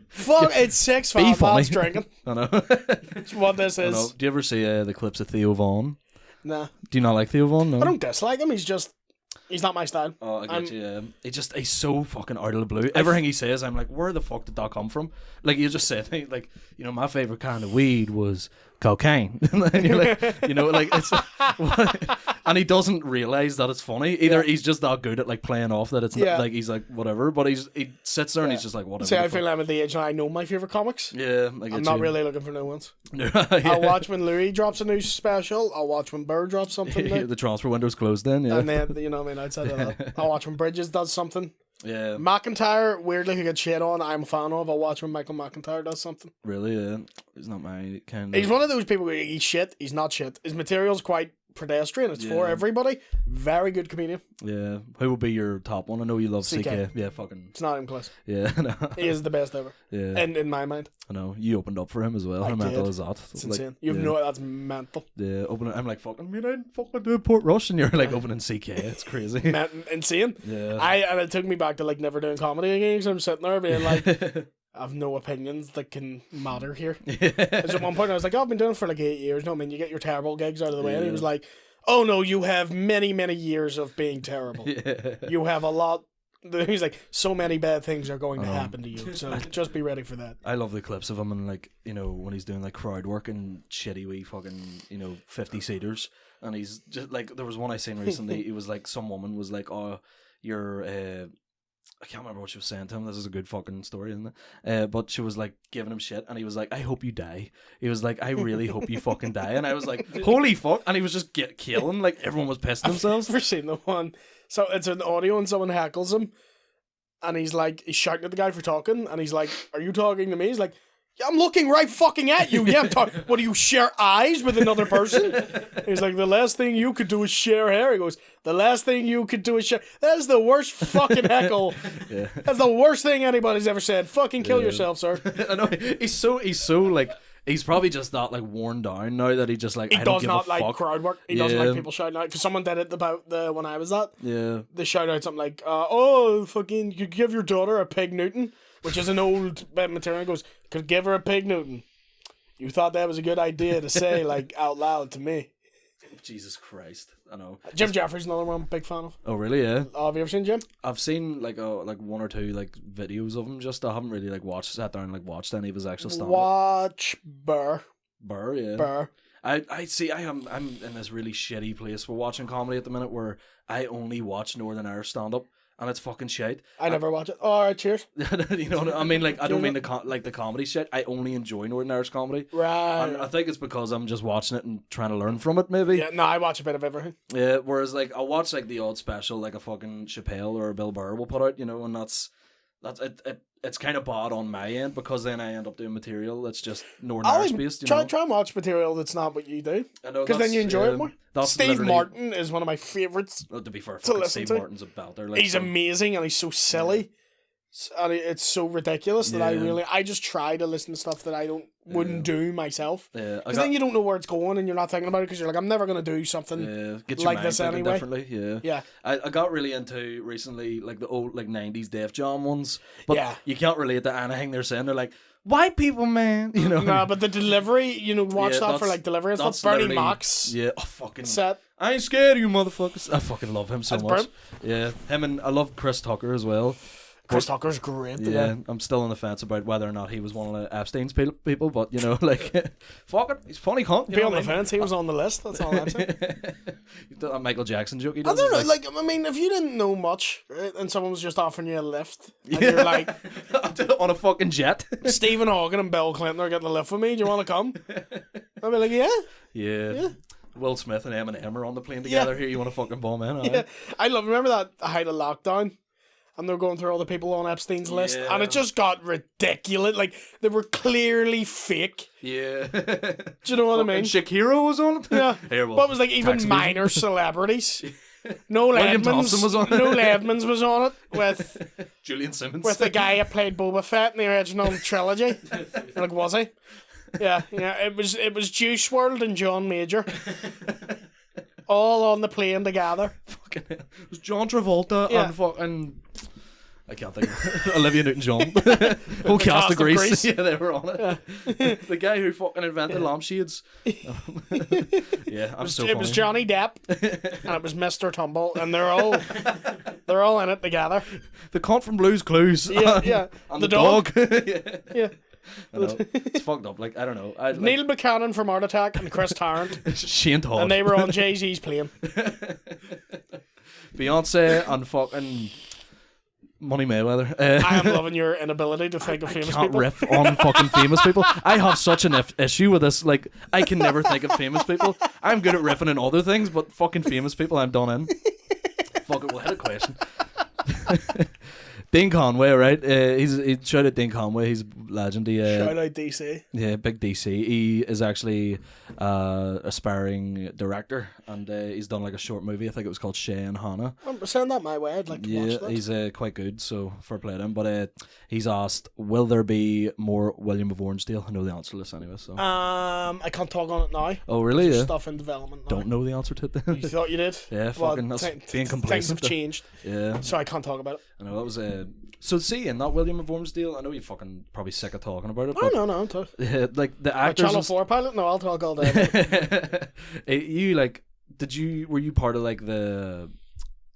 Fuck, it's 6 fat lads drinking. I know. That's what this is. Do you ever see the clips of Theo Von? Nah. Do you not like Theo Von? No. I don't dislike him. He's not my style. Oh, I get you. Yeah. He's so fucking out of the blue. Everything he says, I'm like, where the fuck did that come from? Like, you just said, like, you know, my favorite kind of weed was cocaine. And you're like, you know, like, it's, and he doesn't realize that it's funny. Either he's just that good at like playing off that it's not, like, he's like whatever, but he sits there and he's just like whatever. See, I feel I'm at the age and I know my favorite comics. Yeah, I'm not really looking for new ones. I'll watch when Louis drops a new special. I'll watch when Burr drops something new. The transfer window's closed then, yeah. And then, you know what I mean, outside of that, I'll watch when Bridges does something. Yeah. McIntyre, weirdly, who gets shit on, I'm a fan of. I'll watch when Michael McIntyre does something. Really, yeah. He's not my kind of... He's one of those people where he's shit, he's not shit. His material's quite pedestrian, it's for everybody. Very good comedian. Yeah. Who would be your top one? I know you love CK. Yeah, fucking... It's not even close. Yeah, I know. He is the best ever. Yeah. In my mind. I know. You opened up for him as well. How mental is that? It's insane. You know that's mental. Yeah, I'm like, fucking, I didn't fucking do Port Rush, and you're like opening CK. It's crazy. Insane. Yeah. And it took me back to like never doing comedy again, because I'm sitting there being like, I have no opinions that can matter here. Because at one point I was like, I've been doing it for like 8 years. No, I mean, you get your terrible gigs out of the way. And he was like, oh no, you have many, many years of being terrible. You have a lot. He's like, so many bad things are going to happen to you, so just be ready for that. I love the clips of him, and like, you know, when he's doing like crowd work and shitty wee fucking, you know, 50-seaters, and he's just like, there was one I seen recently. It was like, some woman was like, oh, you're I can't remember what she was saying to him. This is a good fucking story, isn't it? But she was like giving him shit, and he was like, I hope you die. He was like, I really hope you fucking die. And I was like, holy fuck. And he was just killing, like everyone was pissing themselves. I've never seen the one. So it's an audio and someone heckles him, and he's like, he's shouting at the guy for talking, and he's like, are you talking to me? He's like, yeah, I'm looking right fucking at you. Yeah, I'm talking. What, do you share eyes with another person? He's like, the last thing you could do is share hair. He goes, the last thing you could do is share. That is the worst fucking heckle. Yeah. That's the worst thing anybody's ever said. Fucking kill yourself, sir. I know. He's so like, he's probably just that like worn down now that he just like, he does not like crowd work. He doesn't like people shouting out. Because someone did it about the when I was at. Yeah. They shout out something like, oh, fucking, you give your daughter a pig Newton. Which is an old bit of material. He goes, could give her a pig Newton. You thought that was a good idea to say, like, out loud to me. Jesus Christ. I know. Jim Jeffries, another one I'm a big fan of. Oh, really? Yeah. Have you ever seen Jim? I've seen, like one or two, like, videos of him. Just, I haven't really, like, sat down and, like, watched any of his actual stand-up. Watch Burr. Burr, yeah. Burr. I see, I'm in this really shitty place for watching comedy at the minute where I only watch Northern Irish stand-up. and it's fucking shite. I never watch it. All right, cheers. You know what I mean? Like, I don't mean the comedy shit. I only enjoy Northern Irish comedy. Right. And I think it's because I'm just watching it and trying to learn from it, maybe. Yeah, no, I watch a bit of everything. Yeah, whereas, like, I'll watch, like, the odd special, like a fucking Chappelle or a Bill Burr will put out, you know, and it's kind of bad on my end, because then I end up doing material that's just Northern Irish based. Try and watch material that's not what you do, because then you enjoy it more. Steve Martin is one of my favourites. Well, to be fair, Steve Martin's a belter. Like, he's amazing, and he's so silly, and it's so ridiculous that I just try to listen to stuff that I wouldn't do myself. Yeah, because then you don't know where it's going, and you're not thinking about it, because you're like, I'm never gonna do something like this anyway. Differently. Yeah. I got really into recently, like, the old, like, 90s Def Jam ones, but you can't relate to anything they're saying. They're like, white people, man, you know. Nah, but the delivery, you know, watch that for like delivery and stuff. Bernie Mac's fucking set. I ain't scared of you, motherfuckers. I fucking love him so much. Brilliant. Yeah, him, and I love Chris Tucker as well. Chris Tucker's great. Yeah, I'm still on the fence about whether or not he was one of Epstein's people, but, you know, like, fuck it, he's funny cunt. Be on the fence, he was on the list, that's all I'm saying. That Michael Jackson joke he does. I don't know, like, I mean, if you didn't know much, right, and someone was just offering you a lift, and you're like... on a fucking jet. Stephen Hawking and Bill Clinton are getting a lift with me, do you want to come? I'd be like, yeah. Will Smith and Eminem are on the plane together. Here, you want to fucking bomb in? Yeah, I remember that height of lockdown, and they're going through all the people on Epstein's list, and it just got ridiculous. Like, they were clearly fake. Yeah. Do you know what I mean? Shakira was on it? Yeah. But it was like even minor celebrities. Noel William Edmonds Thompson was on it. Noel Edmonds was on it with Julian Simmons. with the guy that played Boba Fett in the original trilogy. You're like, was he? Yeah. It was Juice WRLD and John Major. All on the plane together. Fucking hell. It was John Travolta and fucking... I can't think of it. Olivia Newton-John. Whole cast of Grease. Yeah, they were on it. Yeah. The guy who fucking invented lampshades. Yeah, I'm so funny. It was Johnny Depp and it was Mr. Tumble, and they're all in it together. The cunt from Blue's Clues. Yeah. And the dog. Yeah. I know. It's fucked up. Like, I don't know. Neil Buchanan from Art Attack and Chris Tarrant. Shane Todd. And they were on Jay-Z's plane. Beyonce and fucking Money Mayweather. I am loving your inability to think of famous people. I can't riff on fucking famous people. I have such an issue with this. Like, I can never think of famous people. I'm good at riffing in other things, but fucking famous people, I'm done in. Fuck it, we'll hit a question. Dean Conway, right? Shout out Dean Conway. He's a legend. Shout out DC. Yeah, big DC. He is actually aspiring director, and he's done like a short movie. I think it was called Shay and Hannah. Send that my way. I'd like to watch that. He's quite good. So fair play to him. But he's asked, will there be more William of Orangedale? I know the answer to this anyway. So I can't talk on it now. Oh really? There's stuff in development now. Don't know the answer to it. Then. You thought you did? Yeah, fucking that's being complacent. Things have changed. Yeah. So I can't talk about it. I know that was So see, in that William of Orangedale, I know you're fucking probably sick of talking about it. No, I'm talking. Like the actors. Channel 4 pilot? No, I'll talk all day. Were you part of like the,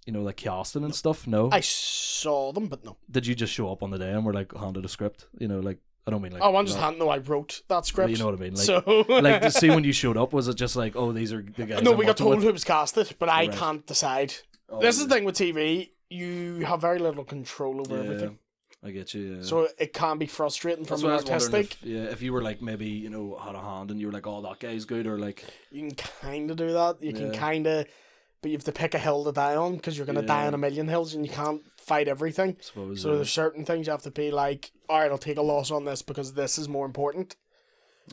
like casting and stuff? No. I saw them, but no. Did you just show up on the day and were like handed a script? Like, I don't mean like. Oh, I wrote that script. You know what I mean? Like, so like to see when you showed up, was it just like, oh, these are the guys? No, we got told who was casted, but I can't decide. Oh, this is the thing with TV. You have very little control over everything. I get you. Yeah. So it can be frustrating from an artistic. If you were like maybe had a hand and you were like, oh, that guy's good, or like you can kind of do that. You can kind of, but you have to pick a hill to die on because you're gonna die on a million hills and you can't fight everything. So there's certain things you have to be like, all right, I'll take a loss on this because this is more important.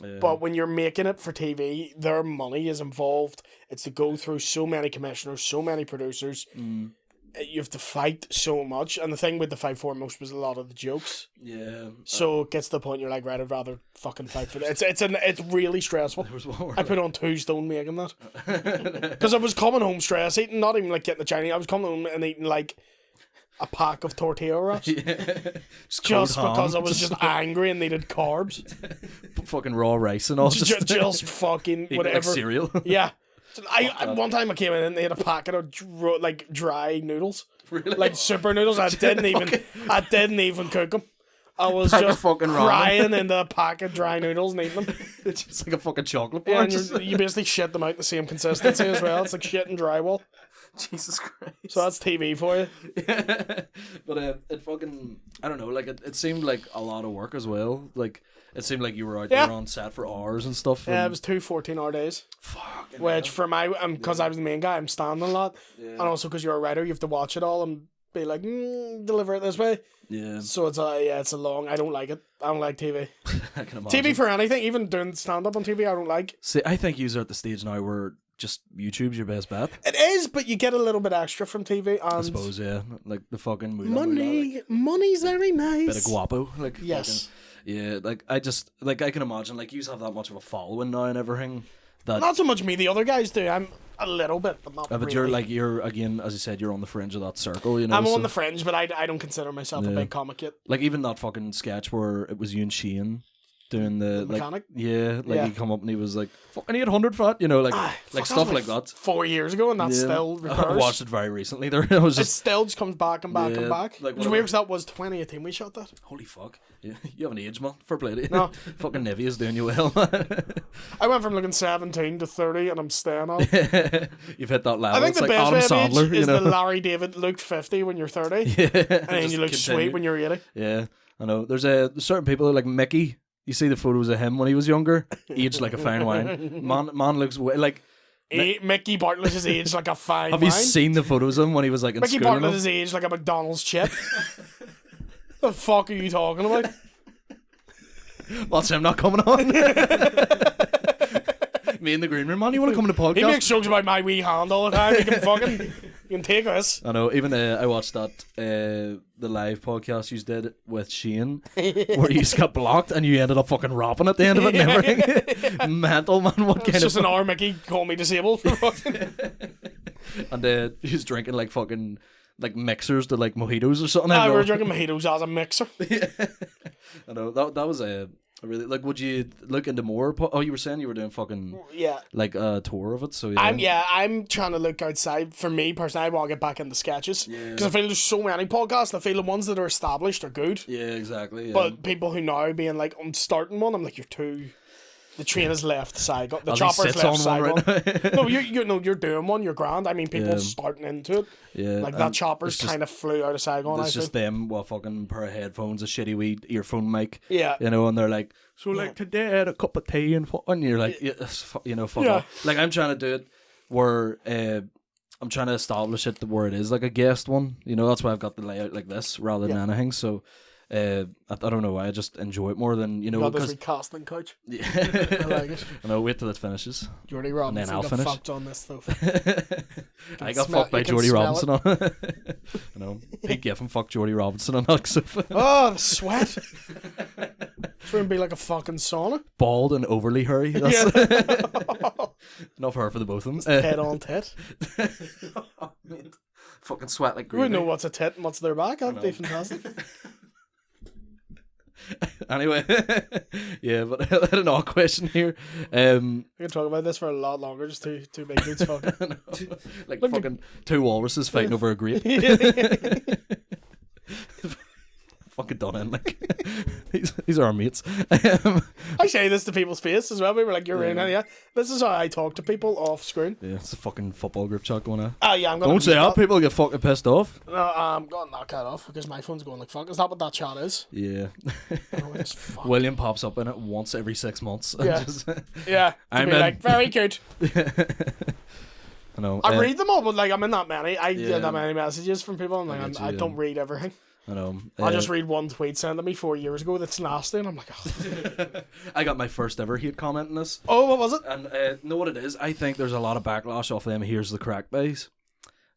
Yeah. But when you're making it for TV, their money is involved. It's to go through so many commissioners, so many producers. You have to fight so much, and the thing with the fight foremost was a lot of the jokes. Yeah. So it gets to the point you're like, right, I'd rather fucking fight for it. It's really stressful. I put on 2 stone making that because I was coming home stress eating, not even like getting the Chinese. I was coming home and eating like a pack of tortilla wraps. Just because I was just angry and needed carbs. Fucking raw rice and all. Just fucking whatever. Like cereal. Yeah. One time I came in and they had a packet of dry noodles, really? like super noodles. I didn't even cook them. I was Pack of just fucking ramen. crying into a pack of dry noodles and eating them. It's just like a fucking chocolate bar. Yeah, and you basically shit them out the same consistency as well. It's like shit and drywall. Jesus Christ. So that's TV for you. But it fucking, I don't know, like it seemed like a lot of work as well. Like it seemed like you were out there on set for hours and stuff. Yeah, and it was 2 14-hour days. Fucking Which for my, because I was the main guy, I'm standing a lot. Yeah. And also because you're a writer, you have to watch it all and be like, deliver it this way. Yeah. So it's a long, I don't like it. I don't like TV. I can imagine. TV for anything, even doing stand-up on TV, I don't like. See, I think you're at the stage now where just YouTube's your best bet. It is, but you get a little bit extra from TV. And I suppose, yeah. Like the fucking money's very nice. bit of guapo. Like, yes. Fucking, yeah, like I can imagine, like, you have that much of a following now and everything. That, Not so much me, the other guys do. I'm a little bit, but not but really. you're again, as you said, you're on the fringe of that circle, you know. I'm so, on the fringe, but I don't consider myself a big comic yet. like even that fucking sketch where it was you and Shane doing the like, mechanic? he come up and he was like fucking 800 fat, you know, like stuff like that. 4 years ago, and that still recurs. I watched it very recently. There, I was It just still just comes back and back and back. like, It was weird because that was 2018 we shot that. holy fuck, yeah, you haven't aged, man. For play, No. fucking Nivea is doing you well. I went from looking 17 to 30, and I'm staying on it. You've hit that level. I think it's the like best Adam way of Sandler, age is you know. the Larry David looked 50 when you're 30, Yeah, and then you look sweet when you're 80. Yeah, I know. There's certain people like Mickey. You see the photos of him when he was younger, aged like a fine wine. Man looks like. Mickey Bartlett is aged like a fine Have wine. you seen the photos of him when he was like in Mickey school? Bartlett is aged like a McDonald's chip. The fuck are you talking about? What's him not coming on? Me in the green room, man. You want to come to the podcast? He makes jokes about my wee hand all the time. You can take this. I know. Even I watched that the live podcast you did with Shane, where you got blocked and you ended up fucking rapping at the end of it and everything. Mental, man. What kind It's of just an hour Mickey called me disabled for fucking. And he was drinking like fucking like mixers to like mojitos or something. We were drinking mojitos as a mixer. I know that was a really like. Would you look into more? You were saying you were doing fucking like a tour of it. So I'm trying to look outside. For me personally, I want to get back into sketches because I feel there's so many podcasts. I feel the ones that are established are good. Yeah, exactly. Yeah. But people who now being like, I'm starting one. I'm like, you're too. The train has left Saigon. The As chopper's sits left on Saigon. one right No, you're doing one. You're grand. I mean, people starting into it. Yeah, like that chopper's kind of flew out of Saigon. It's just them with fucking pair of headphones, a shitty wee earphone mic. Yeah, you know, and they're like, so like today I had a cup of tea and what, and you're like, fuck off. Like I'm trying to do it where I'm trying to establish it where it is like a guest one. You know, that's why I've got the layout like this rather than anything. So. I don't know why, I just enjoy it more than, you know, got this recasting couch. Yeah. I like it. I know, wait till it finishes. Jordy Robinson and then I'll got finish. fucked on this though. I got fucked by Jordy Robinson on it. I know, Pete Giffen fucked Jordy Robinson on that sofa. Oh, the sweat. It's going to be like a fucking sauna. Bald and overly hairy. That's enough hair for the both of them. Tit on tit. Fucking sweat like We green. know what's a tit and what's their back. That'd be fantastic. Anyway, yeah, but I had an odd question here. We can talk about this for a lot longer. Just two big dudes fucking. Like fucking two walruses fighting over a grape. Fucking done in, like these are our mates. I say this to people's face as well. We were like, "You're in, yeah." This is how I talk to people off screen. Yeah, it's a fucking football group chat going on. Oh yeah, I'm gonna. Don't say that. People get fucking pissed off. No, I'm gonna knock that off because my phone's going like fuck. Is that what that chat is? Yeah. Oh, William pops up in it once every 6 months. Yeah. Yeah. I'm like very good. I know. I read them all, but like I'm in that many. I Yeah. get that many messages from people. I'm like, I don't read everything. I know. I just read one tweet sent to me 4 years ago that's nasty, and I'm like, oh. I got my first ever hate comment in this. Oh, what was it? And know what it is? I think there's a lot of backlash off them. Here's the crack bays,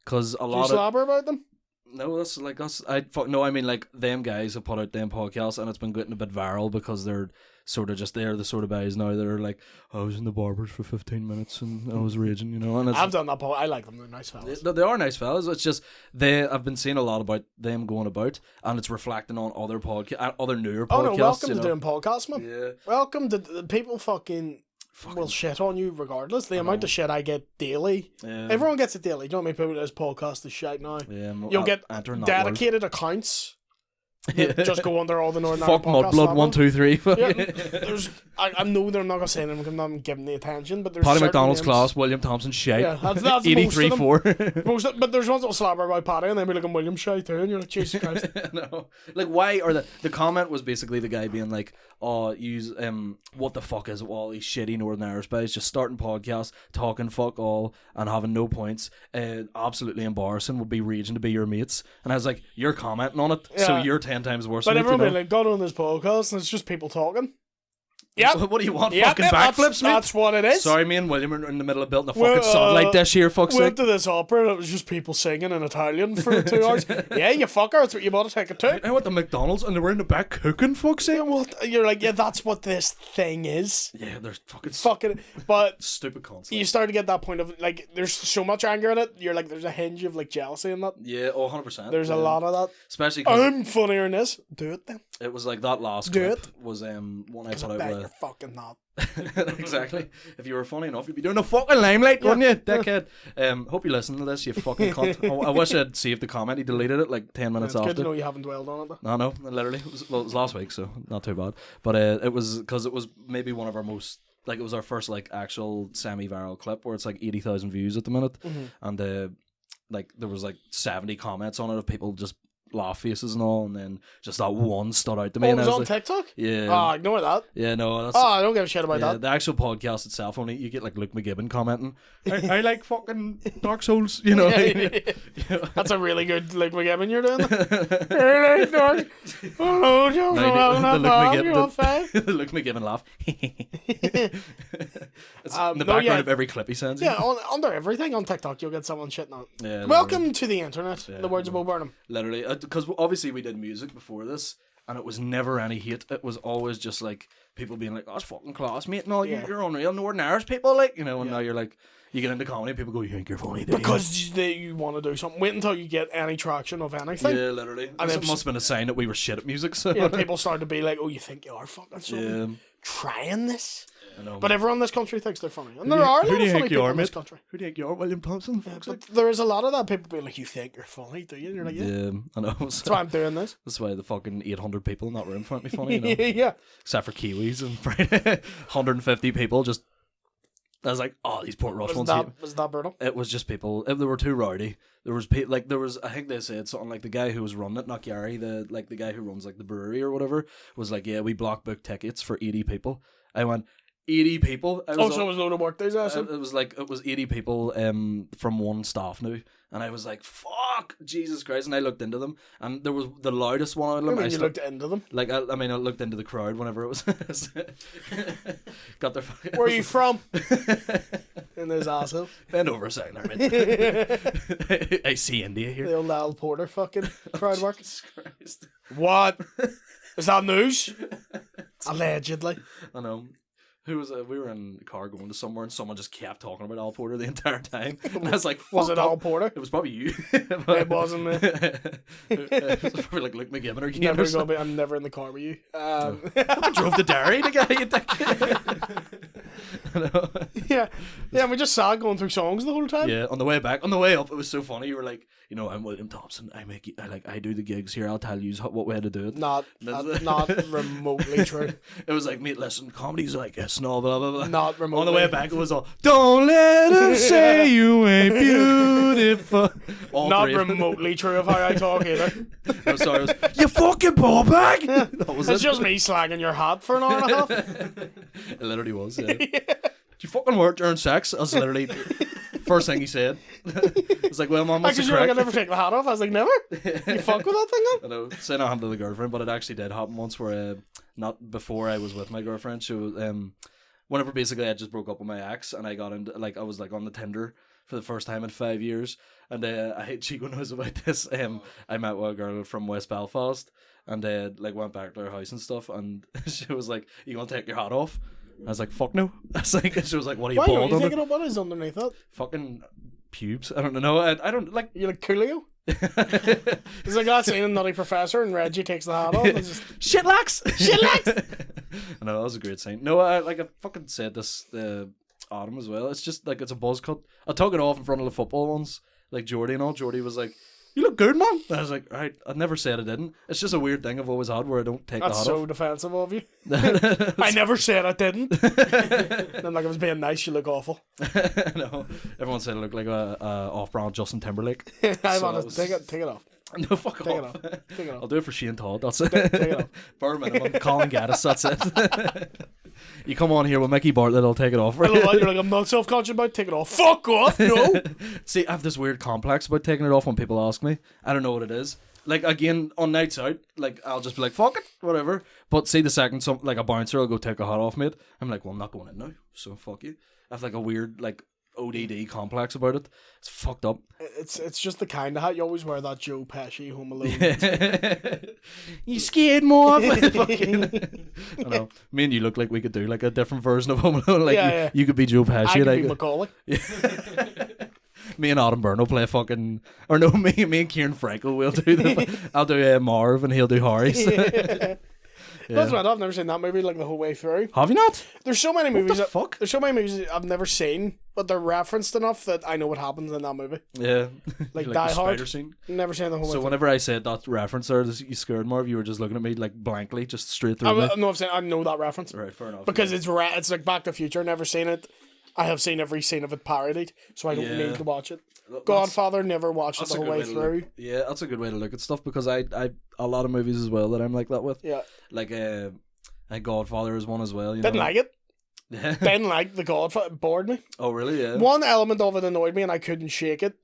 because a lot Do you of slabber about them? no, that's like us. I mean like them guys have put out them podcasts and it's been getting a bit viral because they're sort of just they're the sort of guys now that are like, I was in the barbers for 15 minutes and I was raging, you know. And it's, I've done that. I like them. They're nice fellas. they are nice fellas. It's just I've been seeing a lot about them going about, and it's reflecting on other other newer podcasts. Oh no, welcome you to know? doing podcasts, man. Yeah. Welcome to the people fucking will shit on you regardless. The amount of shit I get daily. Yeah. Everyone gets it daily. Do you know what I mean? People that this podcast is shite now. Yeah, You'll get entering that dedicated accounts Just go under all the Northern Fuck Ireland podcasts. Mudblood 1, 2, 3. I know they're not gonna say them because I'm not giving the attention, but there's Paddy certain McDonnell's names. class, William Thompson shite. Yeah, that's 83 most 4. But there's ones that'll slabber about Paddy and then be like, I'm William shite too, and you're like, Jesus Christ. No, like why? Or the comment was basically the guy being like, "Oh, use what the fuck is it? All these shitty Northern Irish guys just starting podcasts, talking fuck all, and having no points. Absolutely embarrassing. Would be raging to be your mates." And I was like, "You're commenting on it, so you're 10 times worse." But than everyone it, be like, got on this podcast, and it's just people talking. Yeah. What do you want? Fucking backflips, mate? That's what it is. Sorry, me and William are in the middle of building a fucking satellite dish here, fuck's went sake. to this opera and it was just people singing in Italian for 2 hours. Yeah, you fucker, that's what you bought a ticket to. I went to McDonald's and they were in the back cooking, fuck's sake. Yeah, well, you're like, yeah, that's what this thing is. Yeah, they're Fucking, but stupid concept. you start to get that point of, like, there's so much anger in it, you're like, there's a hinge of, like, jealousy in that. Yeah, 100%. There's a lot of that. Especially because I'm funnier than this. Do it then. it was like that last clip was one I put out You're with. fucking not. Exactly. If you were funny enough, you'd be doing a fucking limelight, wouldn't you, dickhead? Hope you listen to this, you fucking cunt. I wish I'd saved the comment. He deleted it like 10 minutes It's after. good to know you haven't dwelled on it. No, literally. It was last week, so not too bad. But it was because it was maybe one of our most, like, it was our first like actual semi-viral clip where it's like 80,000 views at the minute, and like there was like 70 comments on it of people just laugh faces and all, and then just that one stood out to me. Oh, and it was I on was like, TikTok? yeah. Oh, ignore that. Yeah, no, that's. Oh, I don't give a shit about that. The actual podcast itself, only you get like Luke McGibbon commenting, I like fucking Dark Souls, you know. That's a really good Luke McGibbon you're doing. I like Dark. Oh, you're the Luke McGibbon laugh. It's in the background of every clip he sends. Yeah, under everything on TikTok, you'll get someone shitting on it. Yeah, welcome to the internet. The words of Bo Burnham. Literally, because obviously we did music before this, and it was never any hate. It was always just like people being like, "Oh, it's fucking class, mate." No, you're unreal, Northern Irish people, like, you know. And now you're like, you get into comedy, people go, "You think you're funny?" Because you want to do something. Wait until you get any traction of anything. Yeah, literally. And it must have been a sign that we were shit at music. So yeah, people started to be like, "Oh, you think you are fucking something? Yeah. Trying this?" I know, but everyone in this country thinks they're funny, and there are a lot of funny people in this country. Who do you think you are, William Thompson? Yeah, but there is a lot of that. People being like, "You think you're funny, do you?" And you're like, "Yeah, I know." That's why I'm doing this. That's why the fucking 800 people in that room find me funny. You know? Yeah. Except for Kiwis and Friday, 150 people just. I was like, "Oh, these Port Rush ones." Was that brutal? It was just people. They were too rowdy. There was I think they said something like the guy who was running it, not Gary, the guy who runs like the brewery or whatever, was like, "Yeah, we block book tickets for 80 people." I went, 80 people. So it was a load of work days. It was 80 people from one staff now, and I was like, "Fuck, Jesus Christ!" And I looked into them, and there was the loudest one out of them. You looked into them. Like I looked into the crowd whenever it was. Got their. Where are you from? In his asshole. Bend over a second, there, I see India here. The old Al Porter fucking crowd work. Jesus Christ. What? Is that news? Allegedly. I know. Who was we were in a car going to somewhere and someone just kept talking about Al Porter the entire time, and I was like, was it Al Porter? It was probably you. It wasn't me. It was probably like Luke McGibbon or Kane. I'm never in the car with you. I drove to Derry to get you. Yeah, and we just sat going through songs the whole time. Yeah, on the way back, on the way up, it was so funny. You were like, you know, I'm William Thompson. I do the gigs here. I'll tell you what way to do it. Not remotely true. It was like, mate, listen, comedy's like this and all, blah blah blah. Not remotely. On the way back, it was all, don't let them say you ain't beautiful. Not remotely true of how I talk either. No, sorry, it was, you fucking ball bag. Yeah. It's just me slagging your hat for an hour and a half. It literally was. Yeah. Did you fucking work during sex? That was literally first thing he said. It's like, well, mom, what's the crack? Like, I never take the hat off. I was like, never. You fuck with that thing then? I know. Saying I handled the girlfriend, but it actually did happen once where, not before I was with my girlfriend. She was, whenever basically I just broke up with my ex and I got into, like, I was like on the Tinder for the first time in 5 years, and I hate Chico knows about this. I met with a girl from West Belfast, and like went back to her house and stuff, and she was like, "You gonna take your hat off?" I was like, "Fuck no." I was like, she was like, "What are you bald on?" Why are you taking up? What is underneath that? Fucking pubes. I don't know. I don't like. You like Coolio? There's a guy saying a Nutty Professor, and Reggie takes the hat off. It's just Shitlacks. Shitlacks. I know, that was a great scene. No, I fucking said this autumn as well. It's just like it's a buzz cut. I took it off in front of the football ones, like Jordy and all. Jordy was like, you look good, man. And I was like, right, I never said I didn't. It's just a weird thing I've always had where I don't take That's the hat so off. defensive of you. I never said I didn't. Then like I was being nice, you look awful. No, everyone said I look like a off-brand Justin Timberlake. I'm honest. Take it off. No, fuck Take off. Take it off. I'll do it for Shane Todd. That's it. Take it off. Bare minimum. Colin Gaddis. That's it. You come on here with Mickey Bartlett, I'll take it off. You know what? You're like, I'm not self-conscious about it. Take it off. Fuck off. No. See, I have this weird complex about taking it off when people ask me. I don't know what it is. Like, again, on nights out, like, I'll just be like, fuck it, whatever. But see, the second like a bouncer will go take a hat off, mate, I'm like, well, I'm not going in now, so fuck you. I have like a weird, like, ODD complex about it. It's fucked up. It's just the kind of hat you always wear, that Joe Pesci Home Alone. You scared more? Fucking, I know. Me and you look like we could do like a different version of Home Alone. Like you could be Joe Pesci. I could like, be Macaulay. Me and Adam Byrne will play fucking, or no, me and Kieran Frankel will do I'll do Marv and he'll do Harry's. That's right. I've never seen that movie like the whole way through. Have you not? There's so many movies. Fuck? There's so many movies I've never seen, but they're referenced enough that I know what happens in that movie. Yeah. Like Die Die Hard. Spider scene. Never seen the whole. So whenever I said that reference there, you scared Marv. You were just looking at me like blankly, just straight through me. No, I know that reference. Right, fair enough. Because it's like Back to the Future. Never seen it. I have seen every scene of it parodied, so I don't need to watch it. Godfather, never watched it the whole way through. Yeah, that's a good way to look at stuff because I a lot of movies as well that I'm like that with. Yeah. Like Godfather is one as well. Didn't like it. Didn't like the Godfather. Bored me. Oh really? Yeah. One element of it annoyed me, and I couldn't shake it.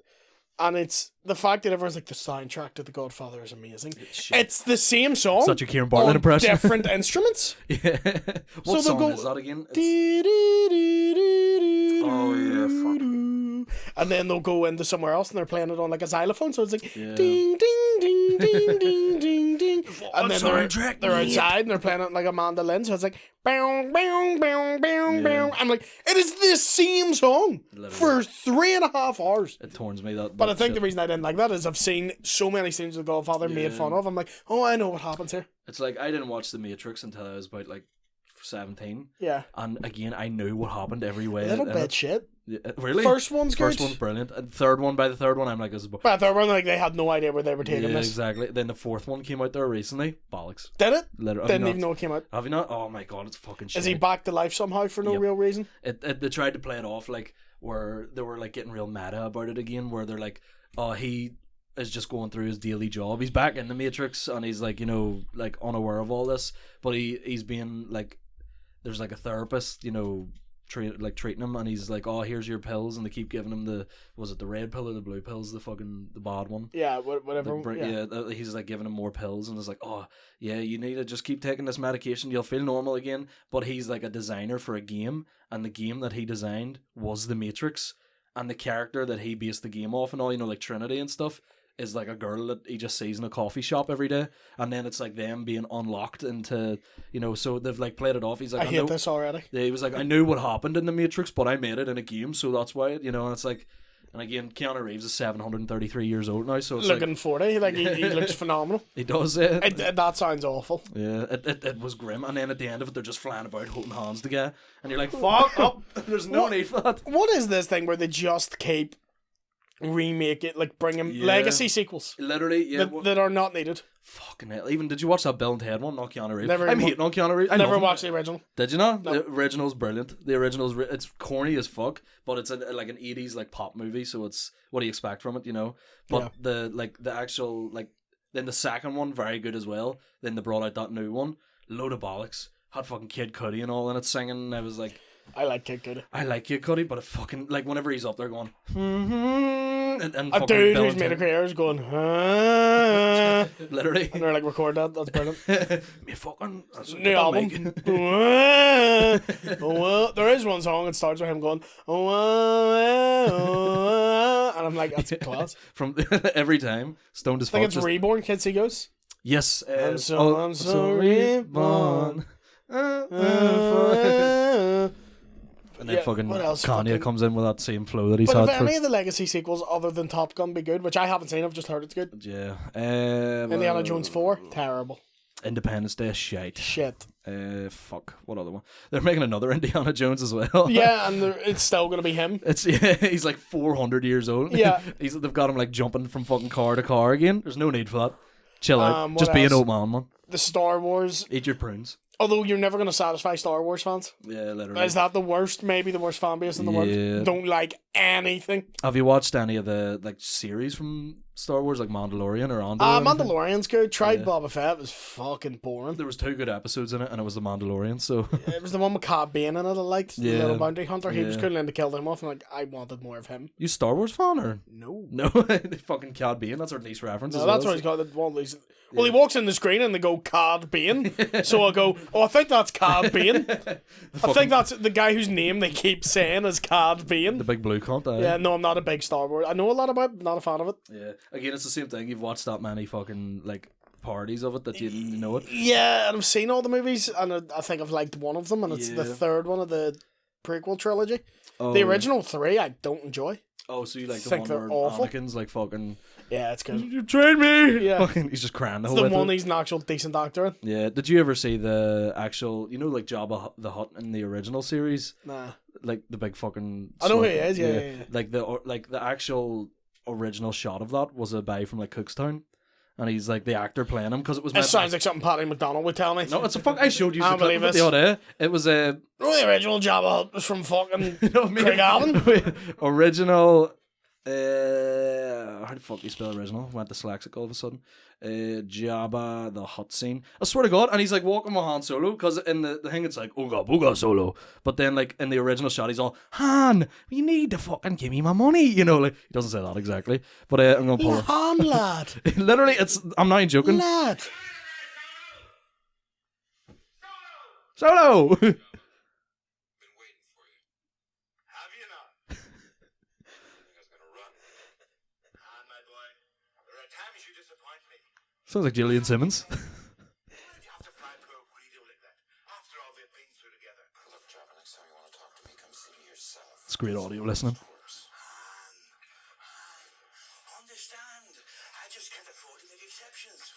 And it's the fact that everyone's like, the soundtrack to The Godfather is amazing. It's the same song. Such a Kieran Bartlett impression. Different instruments. Yeah. What so song is that again? Oh yeah, fuck. And then they'll go into somewhere else and they're playing it on like a xylophone, so it's like ding ding ding ding ding ding ding. And then they're outside and they're playing it like a mandolin, so it's like bow bow bow bow bow. I'm like, it is the same song for 3.5 hours. It turns me that. But I think the reason I didn't like that is I've seen so many scenes of The Godfather made fun of. I'm like, oh, I know what happens here. It's like I didn't watch The Matrix until I was about like 17. Yeah. And again, I knew what happened every way. Little bit shit. Yeah, really? First one's good. First one's brilliant. And by the third one, I'm like, this is. By the third one, like they had no idea where they were taking this. Exactly. Then the fourth one came out there recently. Bollocks. Did it? Literally. Didn't even know it came out. Have you not? Oh my god, it's fucking shit. Is he back to life somehow for no real reason? They tried to play it off like where they were like getting real meta about it again, where they're like, oh, he is just going through his daily job. He's back in the Matrix and he's like, like unaware of all this, but he's being like, there's like a therapist, treating him, and he's like, oh, here's your pills, and they keep giving him the red pill or the blue pills, the bad one. Yeah, whatever. He's like giving him more pills, and it's like, oh yeah, you need to just keep taking this medication, you'll feel normal again. But he's like a designer for a game, and the game that he designed was the Matrix, and the character that he based the game off and all, like Trinity and stuff, is like a girl that he just sees in a coffee shop every day, and then it's like them being unlocked into, so they've like played it off. He's like, I hate this already. Yeah, he was like, I knew what happened in the Matrix, but I made it in a game, so that's why, and it's like, and again, Keanu Reeves is 733 years old now, so it's looking like, 40, like he looks phenomenal. He does, yeah. That sounds awful. Yeah, it was grim, and then at the end of it, they're just flying about holding hands together, and you're like, fuck up, there's no need for that. What is this thing where they just keep remake it, like bringing legacy sequels, literally, that are not needed? Fucking hell! Even did you watch that Bill and Ted one? Not Keanu Reeves. I'm hating on Keanu Reeves. I never watched the original. Did you not? No. The original's brilliant. The original's it's corny as fuck, but it's like an 80s like pop movie, so it's what do you expect from it, But the actual then the second one very good as well. Then they brought out that new one, load of bollocks. Had fucking Kid Cudi and all in it singing. And I was like, I like Kid Cudi. I like Kid Cudi, but it fucking like whenever he's up there going, and a dude who's made a career is going, literally, and they're like, record that. That's brilliant. Me fucking new album. Well, there is one song that starts with him going, and I'm like, that's class. From every time, stoned as fuck. I think it's Reborn. Kids See Ghosts. Yes, I'm so reborn. And then fucking Kanye comes in with that same flow that he's had. But if any of the legacy sequels other than Top Gun be good, which I haven't seen, I've just heard it's good. Yeah. Indiana Jones 4, terrible. Independence Day shite. Shit. Fuck. What other one? They're making another Indiana Jones as well. Yeah, and it's still gonna be him. He's like 400 years old. Yeah. They've got him like jumping from fucking car to car again. There's no need for that. Chill out. Just be an old man. The Star Wars. Eat your prunes. Although you're never going to satisfy Star Wars fans. Yeah, literally. Is that the worst? Maybe the worst fan base in the world. Don't like anything. Have you watched any of the like series from Star Wars, like Mandalorian or Andor? Mandalorian's good. Tried Boba Fett. It was fucking boring. There was 2 good episodes in it, and it was the Mandalorian. So it was the one with Cad Bane in it. I liked the little bounty hunter. He was cool, and to kill him off. And like, I wanted more of him. You Star Wars fan or no? Fucking Cad Bane. That's our least reference. No, that's what he's got. One of these. Well, he walks in the screen and they go Cad Bane. So I go, I think that's Cad Bane. I think that's the guy whose name they keep saying is Cad Bane. The big blue cunt. Yeah, no, I'm not a big Star Wars. I know a lot about it, but not a fan of it. Yeah, again, it's the same thing. You've watched that many fucking like parodies of it that you didn't know it. Yeah, and I've seen all the movies, and I think I've liked one of them, and it's the third one of the prequel trilogy. The original 3 I don't enjoy. Oh, so you like the one where Anakin's like fucking... Yeah, it's good. You trained me! Yeah. Fucking, he's just crying the whole way. It's the one he's an actual decent actor in. Yeah. Did you ever see the actual, like Jabba the Hutt in the original series? Nah. Like the big fucking... I know who he is, yeah. Like the actual original shot of that was a guy from like Cookstown. And he's like the actor playing him because it was... It sounds like something Paddy McDonnell would tell me. No, it's a fuck... I showed you the clip of the other day. It was a... the original Jabba was from fucking Craig Allen. Original... how the fuck do you spell original? Went dyslexic all of a sudden. Jabba the Hutt scene. I swear to God, and he's like walking with Han Solo because in the thing it's like Ooga Booga Solo, but then like in the original shot he's all Han, you need to fucking give me my money, like he doesn't say that exactly, but I'm gonna pull Han lad. Literally, I'm not even joking. Lad. Solo. Sounds like Gillian Simmons. It's great audio listening. Understand, I just can't afford to make exceptions.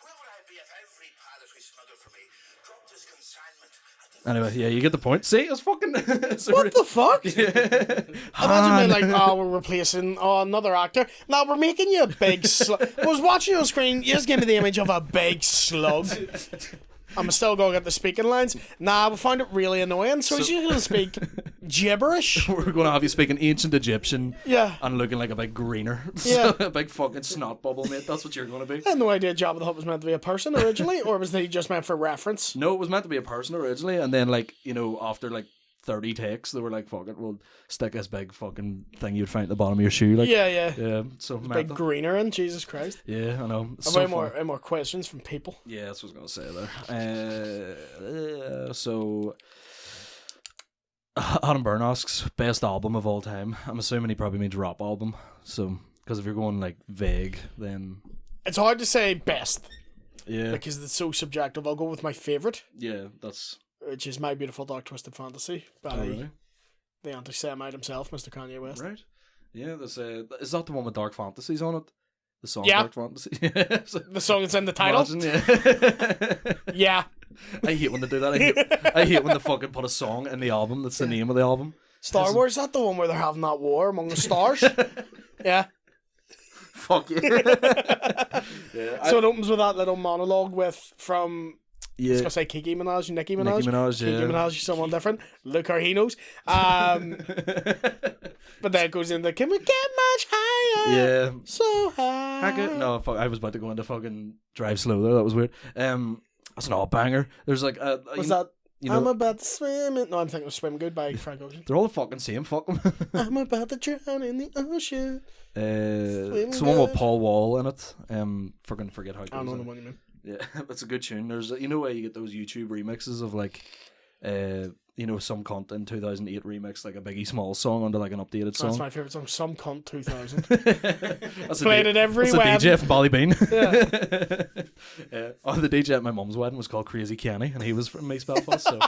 Where would I be if every pilot we smuggled for me dropped his consignment? Anyway, yeah, you get the point. See, it's fucking... What the fuck? Yeah. Imagine being like, we're replacing another actor. Now we're making you a big slug. I was watching on screen, you just gave me the image of a big slug. I'm still going to get the speaking lines. Nah, we found it really annoying, so he's just going to speak gibberish. We're going to have you speaking ancient Egyptian. Yeah. And looking like a big greener. Yeah. A big fucking snot bubble, mate. That's what you're going to be. I had no idea Jabba the Hutt was meant to be a person originally, or was he just meant for reference? No, it was meant to be a person originally, and then, like, after, like, 30 takes, they were like, fuck it, we'll stick this big fucing thing you'd find at the bottom of your shoe. Like, yeah. So big greener in, Jesus Christ. Yeah, I know. So more questions from people. Yeah, that's what I was going to say there. So, Adam Byrne asks, best album of all time. I'm assuming he probably means rap album. So, because if you're going, like, vague, then... It's hard to say best. Yeah. Because it's so subjective. I'll go with my favourite. Yeah, that's... Which is My Beautiful Dark Twisted Fantasy by the anti-Semite himself, Mr. Kanye West. Right. Yeah, there's is that the one with Dark Fantasies on it? The song Dark Fantasy? The song that's in the title? Imagine, yeah. I hate when they do that. I hate when they fucking put a song in the album that's the name of the album. Star Wars, is that the one where they're having that war among the stars? Yeah. Fuck yeah. So it opens with that little monologue from... Yeah. I was going to say Nicki Minaj. Nicki Minaj, Nicki Minaj is someone different. Look how he knows. But then it goes into, can we get much higher? Yeah. So high. No, fuck, I was about to go into fucking Drive Slow there. That was weird. That's an odd banger. There's like... What's that? I'm about to swim in... No, I'm thinking of Swim Good by Frank Ocean. They're all the fucking same. Fuck them. I'm about to drown in the ocean. It's the one with Paul Wall in it. Fucking forget how it goes. I don't know the one you mean. Yeah, it's a good tune. There's, where you get those YouTube remixes of like, some cunt in 2008 remix like a Biggie Smalls song under like an updated song. That's my favourite song, Some Cunt 2000. That's played it every wedding. That's a DJ from Ballybean. Yeah. The DJ at my mum's wedding was called Crazy Kenny, and he was from East Belfast. So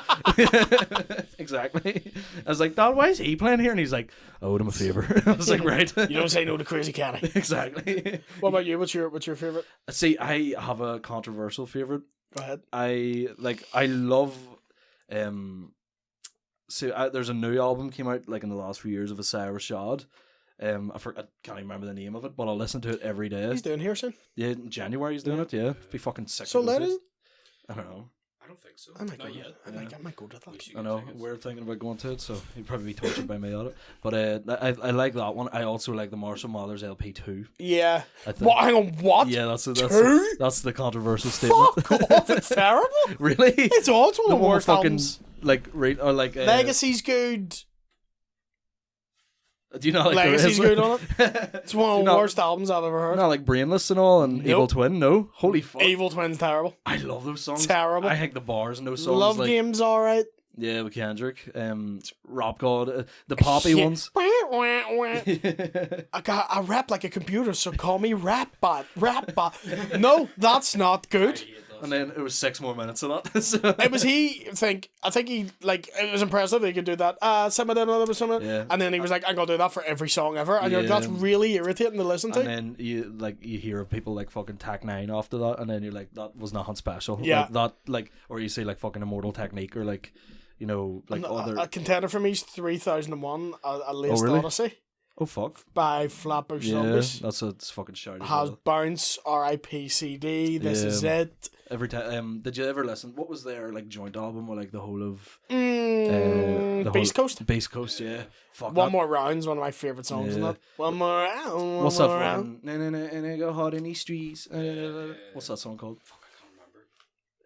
exactly. I was like, Dad, why is he playing here? And he's like, I owed him a favour. I was like, right. You don't say no to Crazy Kenny. Exactly. What about you? What's your favourite? See, I have a controversial favourite. Go ahead. I love there's a new album came out like in the last few years of Isaiah Rashad. I can't even remember the name of it, but I'll listen to it every day. He's doing here soon. Yeah, in January he's doing it. Yeah, be fucking sick. So late is it? I don't know. I don't think so. I might go. Not yet. I might go to that. I know we're thinking about going to it, so you'd probably be tortured by me on it. But I like that one. I also like the Marshall Mathers LP 2. Yeah. What? Hang on. What? Yeah, that's two? That's the controversial statement. Fuck off! It's terrible. Really? It's also one of the worst fucking albums. Legacy's good. Do you not like Legacy's good on it? It's one of the worst albums I've ever heard. Not like Brainless and all and Evil Twin, no? Holy fuck. Evil Twin's terrible. I love those songs. Terrible. I think the bars in those songs. Love Game's alright. Yeah, with Kendrick. Rap God. The poppy ones. I rap like a computer, so call me Rap Bot. No, that's not good. And then it was 6 more minutes of that. So. It was I think he like it was impressive that he could do that. Yeah. And then he was like, I'm gonna do that for every song ever. And you're like, that's really irritating to listen to. And then you hear of people like fucking Tech 9 after that, and then you're like, that was nothing special. Yeah. Or you say like fucking Immortal Technique, or like, you know, like other. A contender for me is 3001, A Laced really? Odyssey. Oh fuck. By Flatbush Zombies. That's a fucking shout. Has Bounce, R.I.P. CD, This Is It. Every time, did you ever listen? What was their like joint album or like the whole of Beast Coast? Beast Coast, yeah. Fuck. One More Round's one of my favourite songs in that. One more round. What's that one? And I go hard in these streets. What's that song called? Fuck,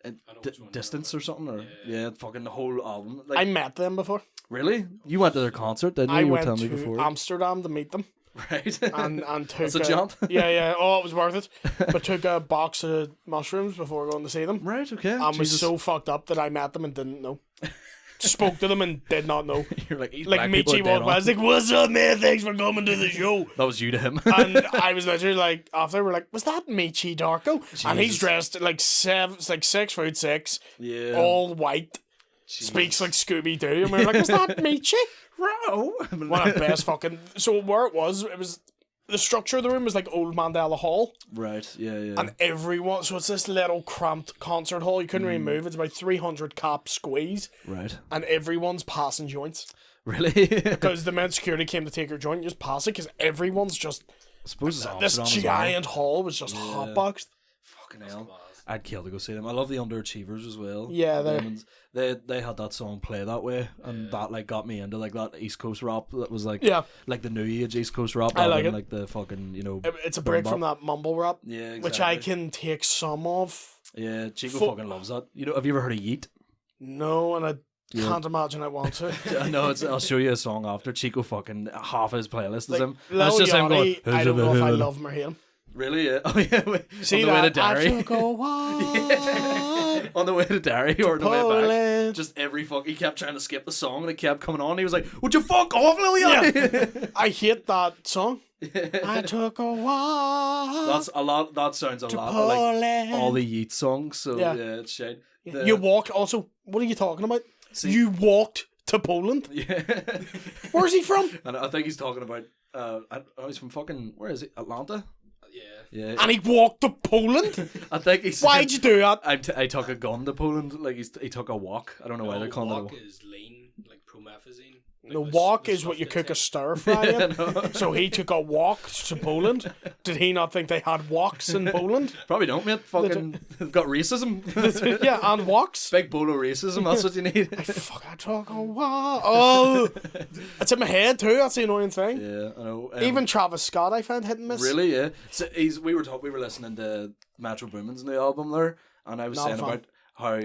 I can't remember. Distance or something, or fucking the whole album. Like, I met them before. Really? You went to their concert, didn't you? I You were went telling me to before. Amsterdam to meet them. Right. And took That's a jaunt. Yeah. Oh, it was worth it. But took a box of mushrooms before going to see them. Right. Okay. And was so fucked up that I met them and didn't know. Spoke to them and did not know. You're like Michi walked by. I was like, "What's up, man? Thanks for coming to the show." That was you to him. And I was literally like, after we're like, "Was that Michi Darko?" Jesus. And he's dressed like 6'6", yeah, all white. Jesus. Speaks like Scooby Doo, and we're like, "Is that Michi?" Bro, one of the best fucking. So where it was the structure of the room was like Old Mandela Hall. Right. Yeah. And everyone, so it's this little cramped concert hall. You couldn't really move. It's about 300 cap squeeze. Right. And everyone's passing joints. Really? Because the men security came to take your joint, you just pass it because everyone's just. I suppose this giant hall was just hotboxed. Fucking hell. I'd kill to go see them. I love the Underachievers as well. Yeah, they had that song Play That Way, and that like got me into like that East Coast rap that was like like the new age East Coast rap. I like it. Like the fucking, you know, it's a break from that mumble rap. Yeah, exactly. Which I can take some of. Yeah, Chico fucking loves that. You know, have you ever heard of Yeet? No, and I can't imagine I want to. No, I'll show you a song after. Chico fucking half his playlist is him. That's just him going. I don't know if I love him or hate him. Really? Yeah. Oh yeah. See on the way to Derry. I took a walk on the way to Derry or the way back. Just every fuck. He kept trying to skip the song and it kept coming on. He was like, "Would you fuck off, Lillian?" Yeah. I hate that song. I took a walk. That's a lot. That sounds a lot like all the Yeet songs. So yeah it's shit. You walked. Also, what are you talking about? See, you walked to Poland. Yeah. Where's he from? And I think he's talking about. He's from fucking. Where is he? Atlanta. Yeah. And he walked to Poland? I think he said, why'd you do that? I took a gun to Poland. Like he took a walk. I don't know why they're calling it a walk. Walk is lean, like promethazine. Like the wok is what you cook a stir fry in. No. So he took a walk to Poland. Did he not think they had woks in Poland? Probably don't, mate. Fucking got racism. Yeah, and woks. Big bolo racism. That's what you need. I took a walk. Oh, it's in my head too. That's the annoying thing. Yeah, I know. Even Travis Scott, I found hit and miss. Really? Yeah. So we were listening to Metro Boomin's new album there, and I was saying about how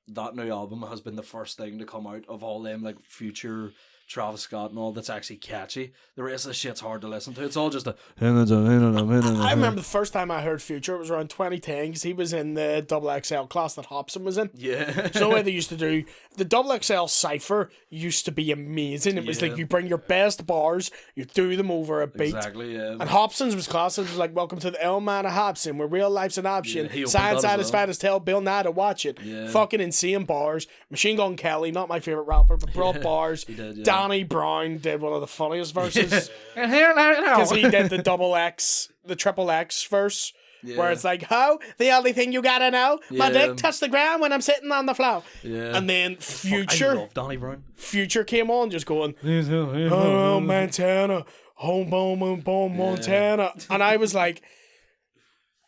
that new album has been the first thing to come out of all them like future Travis Scott and all that's actually catchy. The rest of the shit's hard to listen to. It's all just a. I remember the first time I heard Future, it was around 2010 because he was in the XXL class that Hobson was in. Yeah. So the way they used to do the XXL cipher used to be amazing. It was like you bring your best bars, you do them over a beat. Exactly. Yeah. And Hobson's was class. It was like, "Welcome to the L Man of Hobson, where real life's an option. Science satisfied as tell Bill Nye to watch it." Yeah. Fucking insane bars. Machine Gun Kelly, not my favorite rapper, but brought bars. He did, Danny Brown did one of the funniest verses because he did the XXX, the triple X verse where it's like, "How the only thing you gotta know, my dick touched the ground when I'm sitting on the floor." Yeah. And then I Future, love Donnie Brown. Future came on, just going, "Oh Montana, home, Montana," and I was like,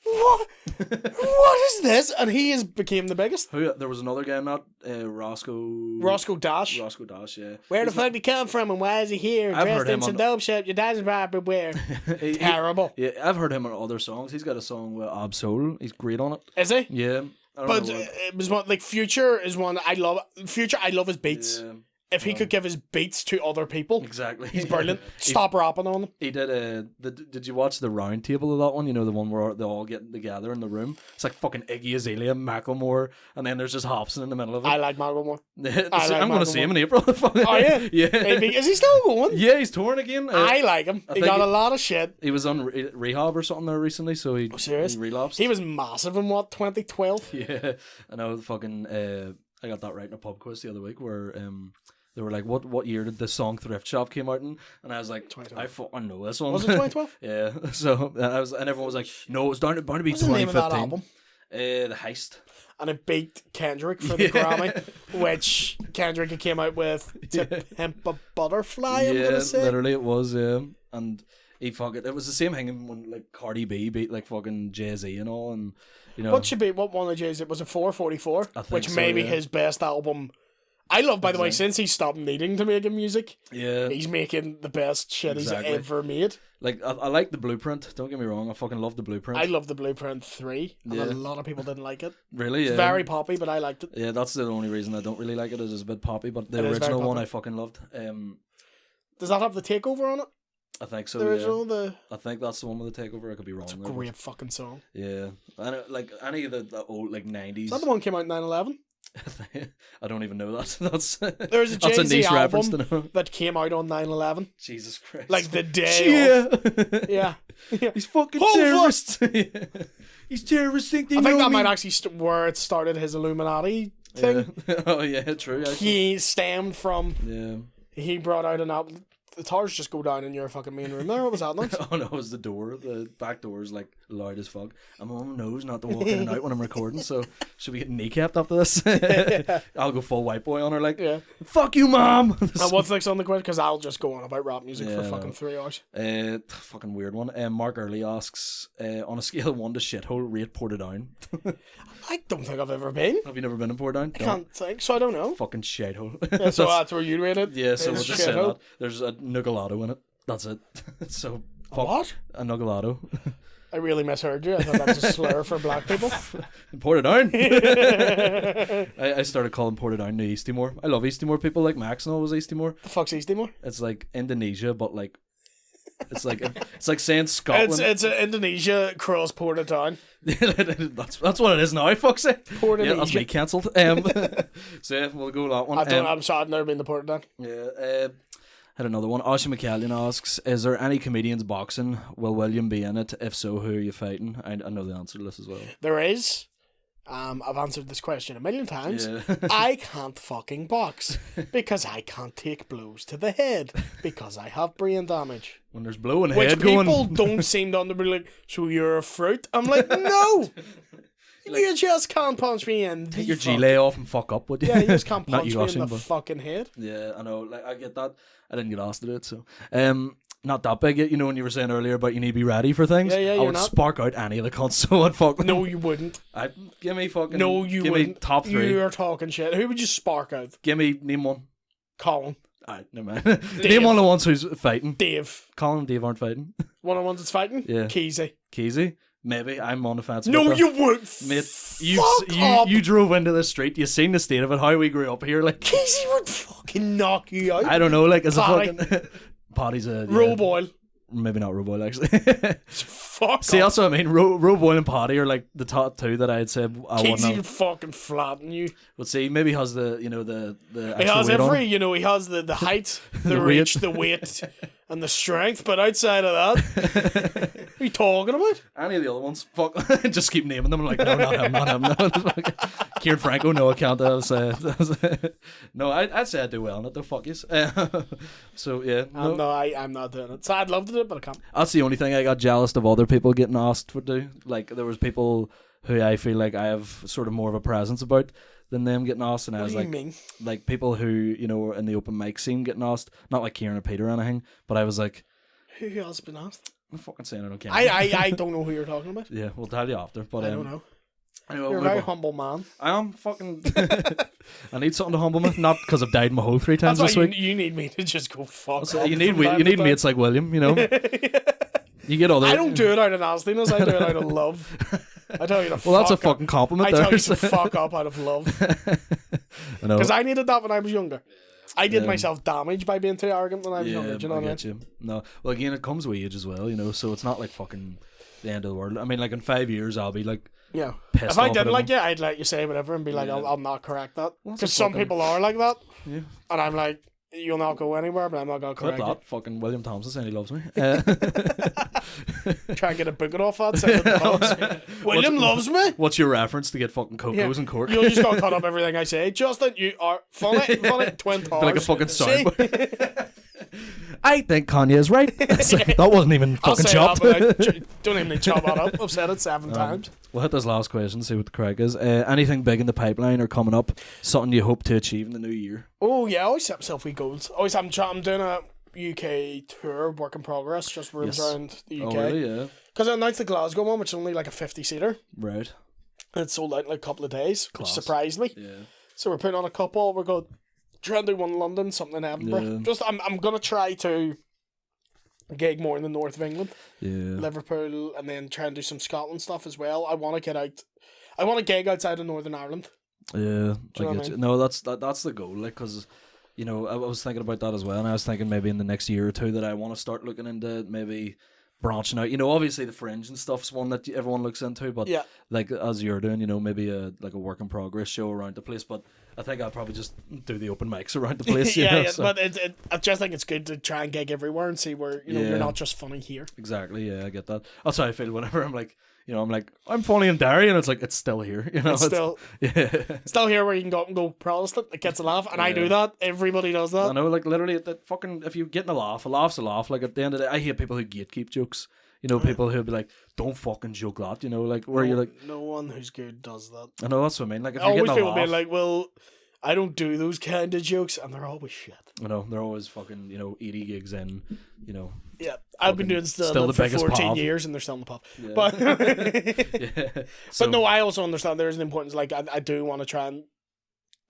"What? What is this?" And he became the biggest. There was another guy in that, Roscoe Dash. Roscoe Dash, yeah. Where the fuck did he come from and why is he here? I've Dressed heard in him some on- dope shit. Your dad's probably where. Terrible. Yeah, I've heard him on other songs. He's got a song with Ab Soul. He's great on it. Is he? Yeah. I don't But know what- it was one like Future is one I love. Future, I love his beats. Yeah. If he could give his beats to other people, Exactly. he's brilliant. Stop rapping on them. He did did you watch the round table of that one? You know, the one where they all get together in the room. It's like fucking Iggy Azalea, Macklemore, and then there's just Hobson in the middle of it. I like Macklemore. I'm going to see him in April. Oh yeah, Yeah. Is he still going? Yeah, he's touring again. I like him. He think got a lot of shit. He was on rehab or something there recently, so he, Serious? he relapsed. He was massive in 2012. Yeah, I know. Fucking, I got that right in a pub quiz the other week where they were like, "What year did the song Thrift Shop came out in?" And I was like, 2012. "I fucking know this one." Was it 2012? Yeah. So and everyone was like, "No, it's bound to be What's the name of that 2015." album? The Heist. And it beat Kendrick for the Grammy, which Kendrick came out with to Pimp a Butterfly, I'm gonna say. Literally it was, yeah. And he fucking, it was the same thing when like Cardi B beat like fucking Jay-Z and all, and you know. What one of Jay's? It was a 444, I think which so, may be yeah. his best album. I love, by the way, since he stopped needing to make music, Yeah. he's making the best shit Exactly. he's ever made. Like I like the Blueprint. Don't get me wrong. I fucking love the Blueprint. I love the Blueprint 3, and Yeah. a lot of people didn't like it. Really, yeah. It's very poppy, but I liked it. Yeah, that's the only reason I don't really like it. Is it's a bit poppy, but the It is very original one poppy. I fucking loved. Does that have the takeover on it? I think so. The Yeah. original, I think that's the one with the takeover. I could be wrong. It's a there, but- great fucking song. Yeah, and like any of the old like 90s. Is that the one that came out in 9/11? I don't even know that. That's There's a that's a Jay-Z niche reference to album know. that came out on 9/11. Jesus Christ! Like the day of. Yeah, Yeah. he's fucking Hold terrorists. He's terrorists. Think they I think know that me. might actually where it started his Illuminati thing. Yeah. Oh yeah, true. Actually. He stemmed from. Yeah. He brought out an album. The towers just go down in your fucking main room there. What was that like? Oh no, it was the door. The back door is like loud as fuck. And my mum knows not to walk in and out when I'm recording, so should we get kneecapped after this? I'll go full white boy on her like, Yeah. fuck you, mom. And what's next on the quiz? Because I'll just go on about rap music for Yeah, fucking no. 3 hours. Fucking weird one. Mark Early asks, on a scale of 1 to shithole, rate Portadown. I don't think I've ever been. Have you never been in Portadown? I can't think, so I don't know. Fucking shithole. Yeah, so that's where you rate it. Yeah, so we'll It's just say shithole. that. There's a Nuggalato in it. That's it. So A fuck what? a Nuggalato. I really misheard you. I thought that was a slur for black people. Portadown. I started calling Portadown New East Timor. I love East Timor people. Like Max and all was East Timor. The fuck's East Timor? It's like Indonesia, but like it's like saying Scotland. It's Indonesia cross Portadown. that's what it is now. Fuck's sake. Portadown. Yeah, that's me cancelled. So yeah, we'll go with that one. I'm sorry, I've never been to Portadown. Yeah. Had another one. Asha McCallion asks, is there any comedians boxing? Will William be in it? If so, who are you fighting? I know the answer to this as well. There is. I've answered this question a million times. Yeah. I can't fucking box because I can't take blows to the head because I have brain damage. When there's blowing Which head people going. don't seem to understand. Like, so you're a fruit? I'm like, no! You just can't punch me in the Take your fuck. gilet off and fuck up, would you? Yeah, you just can't Not punch you, me Ashing, in the but- fucking head. Yeah, I know. Like I get that. I didn't get asked to do it, so not that big. You know when you were saying earlier about you need to be ready for things. Yeah, I you're would not. spark out any of the cunts. So I'd fuck them. No, you wouldn't. Give me fucking. No, you give wouldn't. me top 3. You're talking shit. Who would you spark out? Give me name one. Colin. Alright, never mind. Name one of the ones who's fighting. Dave. Colin and Dave aren't fighting. One of the ones that's fighting? Yeah. Keezy. Keezy, maybe. I'm on the fence. No, about that. you wouldn't. Mate, Fuck up. you drove into the street. You seen the state of it. How we grew up here, like Keezy would fucking knock you out. I don't know, like as Paddy. a fucking Paddy's a Roe Boyle. Maybe not Roe Boyle actually. Fuck See, up. that's what I mean. Roe Boyle and Paddy are like the top 2 that I'd say I wouldn't Keezy would have. fucking flatten you. But see, maybe he has the the He extra has weight on every, him. he has the height, the The reach, weight. the weight, and the strength. But outside of that, What are you talking about? Any of the other ones, fuck, just keep naming them. I'm like, no, not him, not him. No. Kieran Franco, no, I can't. No, I'd say I do well in it, though, fuck yous. So, yeah. No, I'm not doing it. So I'd love to do it, but I can't. That's the only thing I got jealous of other people getting asked to do. Like, there was people who I feel like I have sort of more of a presence about than them getting asked, and I was like people who, you know, were in the open mic scene getting asked, not like Kieran or Peter or anything, but I was like, who else has been asked? I'm fucking saying I don't care. I don't know who you're talking about. Yeah, we'll tell you after. But I don't know. Anyway, you're a very humble man. I am fucking. I need something to humble me, not because I've died in my hole 3 times this week. You need me to just go fuck. So you need mates like William, you know. You get other. I don't do it out of nastiness. I do it out of love. I tell you to well, that's a fucking compliment. I tell you to fuck up out of love. Because I needed that when I was younger. I did myself damage by being too arrogant when I was younger. Do you know what I mean? You. No, well, again, it comes with age as well, you know. So it's not like fucking the end of the world. I mean, like in 5 years, I'll be like, pissed if I didn't like you, I'd let you say whatever and be like, I'll not correct that. Because some people are like that. Yeah. And I'm like, you'll not go anywhere, but I'm not going to correct that. Fucking William Thompson saying he loves me. Try and get a booking off that. William loves me. What's your reference to get fucking Cocos and Cork? You're just going to cut up everything I say. Justin, you are funny twin towers. Like a fucking soundboard. I think Kanye is right. That wasn't even fucking chopped. Don't even chop that up. I've said it 7 times. We'll hit this last question, see what the crack is. Anything big in the pipeline or coming up? Something you hope to achieve in the new year? Oh yeah, I always set myself with goals. I'm doing a UK tour, work in progress, just rooms around the UK. Oh really? Yeah. Because I announced the Glasgow one, which is only like a 50-seater. Right. And it's sold out in like a couple of days, which surprised me. Yeah. So we're putting on a couple. We're going to try and do one in London, something in Edinburgh. Yeah. I'm gonna try to gig more in the north of England, Liverpool, and then try and do some Scotland stuff as well. I want to get out. I want to gig outside of Northern Ireland. Yeah, I get you. No, that's the goal. Like, because you know, I was thinking about that as well, and I was thinking maybe in the next year or two that I want to start looking into maybe branching out. You know, obviously the Fringe and stuff's one that everyone looks into, but like as you're doing, you know, maybe a work in progress show around the place. But I think I'll probably just do the open mics around the place. But I just think it's good to try and gig everywhere and see where you're not just funny here. Exactly. Yeah, I get that. That's how I feel whenever I'm like, you know, I'm funny in Derry, and it's like it's still here. You know, it's still here where you can go up and go Protestant. It gets a laugh, and I do that. Everybody does that. I know, like literally, that fucking if you get a laugh's a laugh. Like at the end of the day, I hate people who gatekeep jokes. You know, people who'll be like, don't fucking joke that. You know, like where you're like, no one who's good does that. I know, that's what I mean. Like if always you're getting a people laugh, being like, well, I don't do those kind of jokes, and they're always shit. I know, they're always fucking, you know, 80 gigs in, you know. Yeah, I've been doing still for 14 years, and they're still in the pub. Yeah. But, but no, I also understand there is an importance. Like, I do want to try and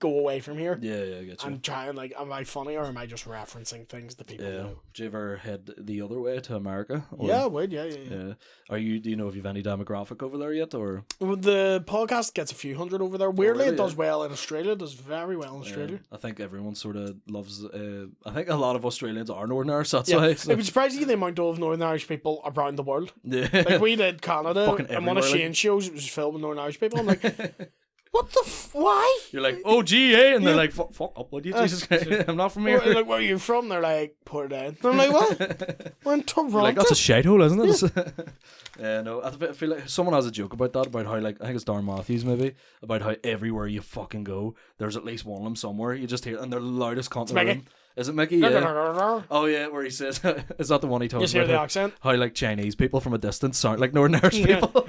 go away from here. Yeah, I get you. And try and, like, am I funny or am I just referencing things that people know? Do you ever head the other way to America? Or? Yeah, I would. Yeah. Do you know if you've any demographic over there yet, or? The podcast gets a few hundred over there. Weirdly, it does well in Australia. It does very well in Australia. I think everyone sort of loves. I think a lot of Australians are Northern Irish. That's why. So. It would surprise you the amount of Northern Irish people around the world. Yeah. Like we did Canada, and one of Shane's shows was filmed with Northern Irish people. I'm like. What the why? You're like, oh, GA, and they're like, fuck up, would you? Jesus Christ, I'm not from here. Like, where are you from? They're like, Portadown. I'm like, what? We're in Toronto. You're like, that's a shithole, isn't it? Yeah. No, I feel like someone has a joke about that, about how, like, I think it's Darren Matthews maybe, about how everywhere you fucking go, there's at least one of them somewhere. You just hear, and they're the loudest cunt in the room. Is it Mickey? Yeah. Oh yeah, where he says, is that the one he talks about? You hear the accent? How like Chinese people from a distance sound like Northern Irish people.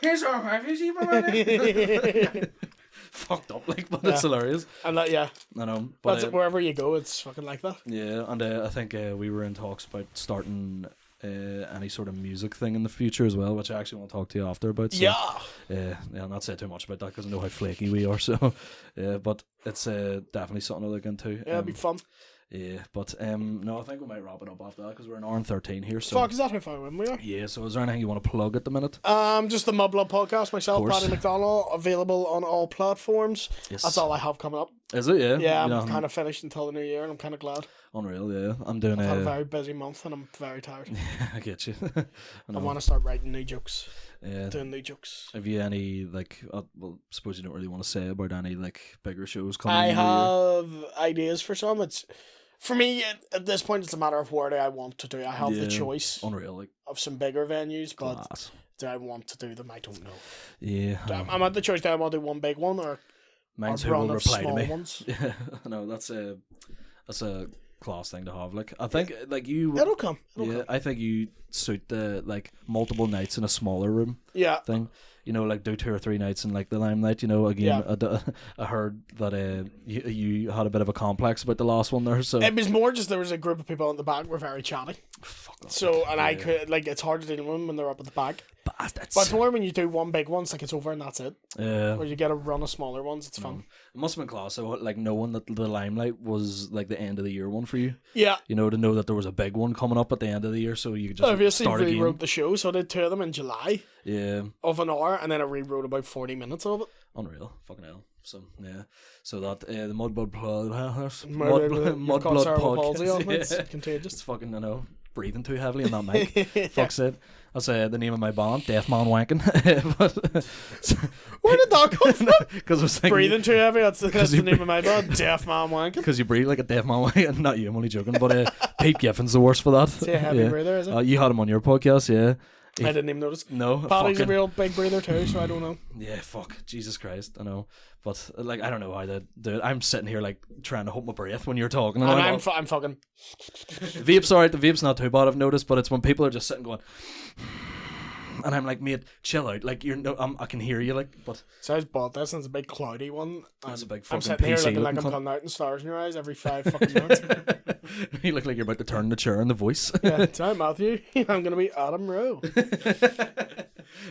Here's our fucked up, like, but it's hilarious. And that, I know. But that's wherever you go, it's fucking like that. Yeah, and I think we were in talks about starting any sort of music thing in the future as well, which I actually want to talk to you after about. So, I'll not say too much about that because I know how flaky we are. So, but it's definitely something to look into. Yeah, it'd be fun. Yeah, but no, I think we might wrap it up after that because we're an hour and 13 here. So. Fuck, is that how far in we are? Yeah, so is there anything you want to plug at the minute? Just the Mudblood Podcast, myself, Paddy McDonnell, available on all platforms. Yes. That's all I have coming up. Is it? Yeah. Yeah, I'm kind of finished until the new year, and I'm kind of glad. Unreal, yeah. I've had a very busy month, and I'm very tired. Yeah, I get you. I want to start writing new jokes. Yeah. Doing new jokes. Have you any, like, well, suppose you don't really want to say about any, like, bigger shows coming I have ideas for some. For me, at this point, it's a matter of where do I want to do. I have the choice unreal, like, of some bigger venues, but class. do I want to do them? I don't know. Yeah. I'm at the choice. Do I want to do one big one or Mine's a who run will of reply to small me. ones? Yeah, no, that's a class thing to have. Like, I think, like, you... It'll come. I think you suit the, like, multiple nights in a smaller room thing. You know, like, do 2 or 3 nights in, like, the Limelight. You know, again, I heard that you had a bit of a complex about the last one there, so... It was more just there was a group of people in the back were very chatty. Fuck that. So, and I could, like, it's hard to deal with them when they're up at the back. But it's more when you do one big one, it's like it's over and that's it. Yeah. Or you get a run of smaller ones, it's fun. It must have been class, so, like, knowing that the Limelight was, like, the end of the year one for you. Yeah. You know, to know that there was a big one coming up at the end of the year, so you could just obviously start again. rewrote the show, so I did 2 of them in July. Yeah. Of an hour, and then I rewrote about 40 minutes of it. Unreal. Fucking hell. So, yeah. So that, the Mudblood Podcast. Mudblood Podcast. It's contagious. It's fucking, I know, breathing too heavily in that mic. Fuck's it. That's the name of my band, Deaf Man Wanking. Where did that come from? Because I was thinking... Breathing too heavy, that's the name of my band, Deaf Man Wanking. Because you breathe like a deaf man wanking. Not you, I'm only joking. But Pete Giffin's the worst for that. It's a heavy breather, is it? You had him on your podcast, yeah. I didn't even notice. No. Paddy's a real big breather too, so I don't know. Yeah, fuck. Jesus Christ, I know. But, like, I don't know how to do it. I'm sitting here, like, trying to hold my breath when you're talking. And I'm fucking... Vape's alright, the vape's not too bad, I've noticed, but it's when people are just sitting going... And I'm like, mate, chill out. Like, I can hear you, like, but... So I just bought this, and it's a big cloudy one. It's a big fucking I'm sitting here PC looking like I'm coming out in stars in your eyes every 5 fucking minutes. You look like you're about to turn the chair in the voice. Yeah, sorry, Matthew. I'm going to be Adam Rowe.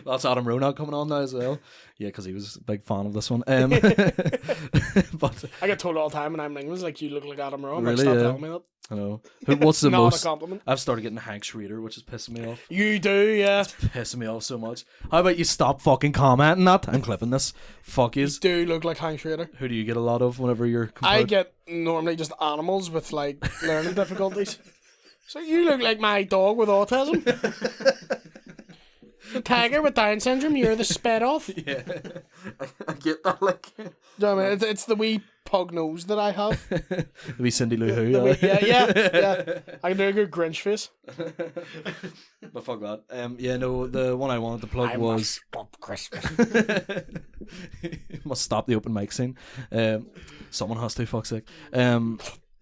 That's Adam Rowe now coming on now as well. Yeah, because he was a big fan of this one. But I get told all the time when I'm in England, like, you look like Adam Rowe. I'm really, like, stop telling me that. I know. What's the Not most... a compliment. I've started getting Hank Schrader, which is pissing me off. You do, yeah. It's pissing me off so much. How about you stop fucking commenting that? I'm clipping this. Fuck yous. You do look like Hank Schrader. Who do you get a lot of whenever you're compared? I get normally just animals with, like, learning difficulties. So you look like my dog with autism. The tiger with Down syndrome, you're the sped off. Yeah. I get that, like... Do you know what I mean? It's the wee pug nose that I have. The wee Cindy Lou Who. Yeah. I can do a good Grinch face. But fuck that. Yeah, no, the one I wanted to plug was... Stop Christmas. Must stop the open mic scene. Someone has to, fuck's sake.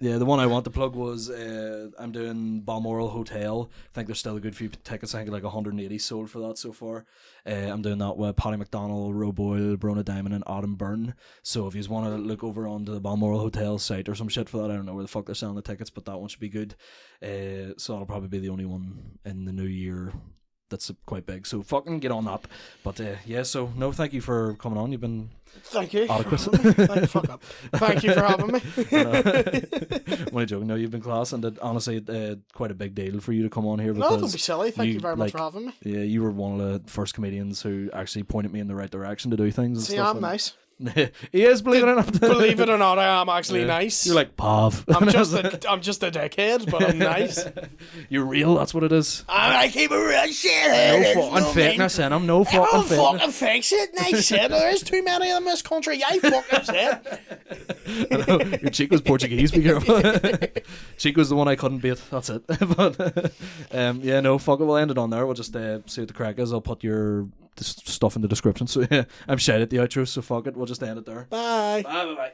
Yeah, the one I want to plug was I'm doing Balmoral Hotel. I think there's still a good few tickets. I think like 180 sold for that so far. I'm doing that with Paddy McDonnell, Roe Boyle, Brona Diamond and Adam Byrne. So if you want to look over onto the Balmoral Hotel site or some shit for that, I don't know where the fuck they're selling the tickets, but that one should be good. So that'll probably be the only one in the new year that's quite big. So fucking get on that. But yeah, so no, thank you for coming on. You've been... Thank you. Adequate. Fuck up. Thank you for having me. I'm only joking. No, you've been class, and honestly, quite a big deal for you to come on here. No, don't be silly. Thank you very much for having me. Yeah, you were one of the first comedians who actually pointed me in the right direction to do things. And See, stuff, I'm nice. He is, believe it or not. Believe it or not, I am actually nice. You're like Pav. I'm just a dickhead, but I'm nice. You're real. That's what it is. I keep a real shit. No fucking fakeness in him. No fucking fakeness. Fucking fake shit. Nice shit. There is too many of them in this country. I fucking said. I know, your cheek was Portuguese. Be careful. Cheek was the one I couldn't beat. That's it. But yeah, no, fuck it. We'll end it on there. We'll just see what the crack is. I'll put your stuff in the description. So yeah, I'm shy at the outro. So fuck it. We'll just end it there. Bye. Bye. Bye. Bye.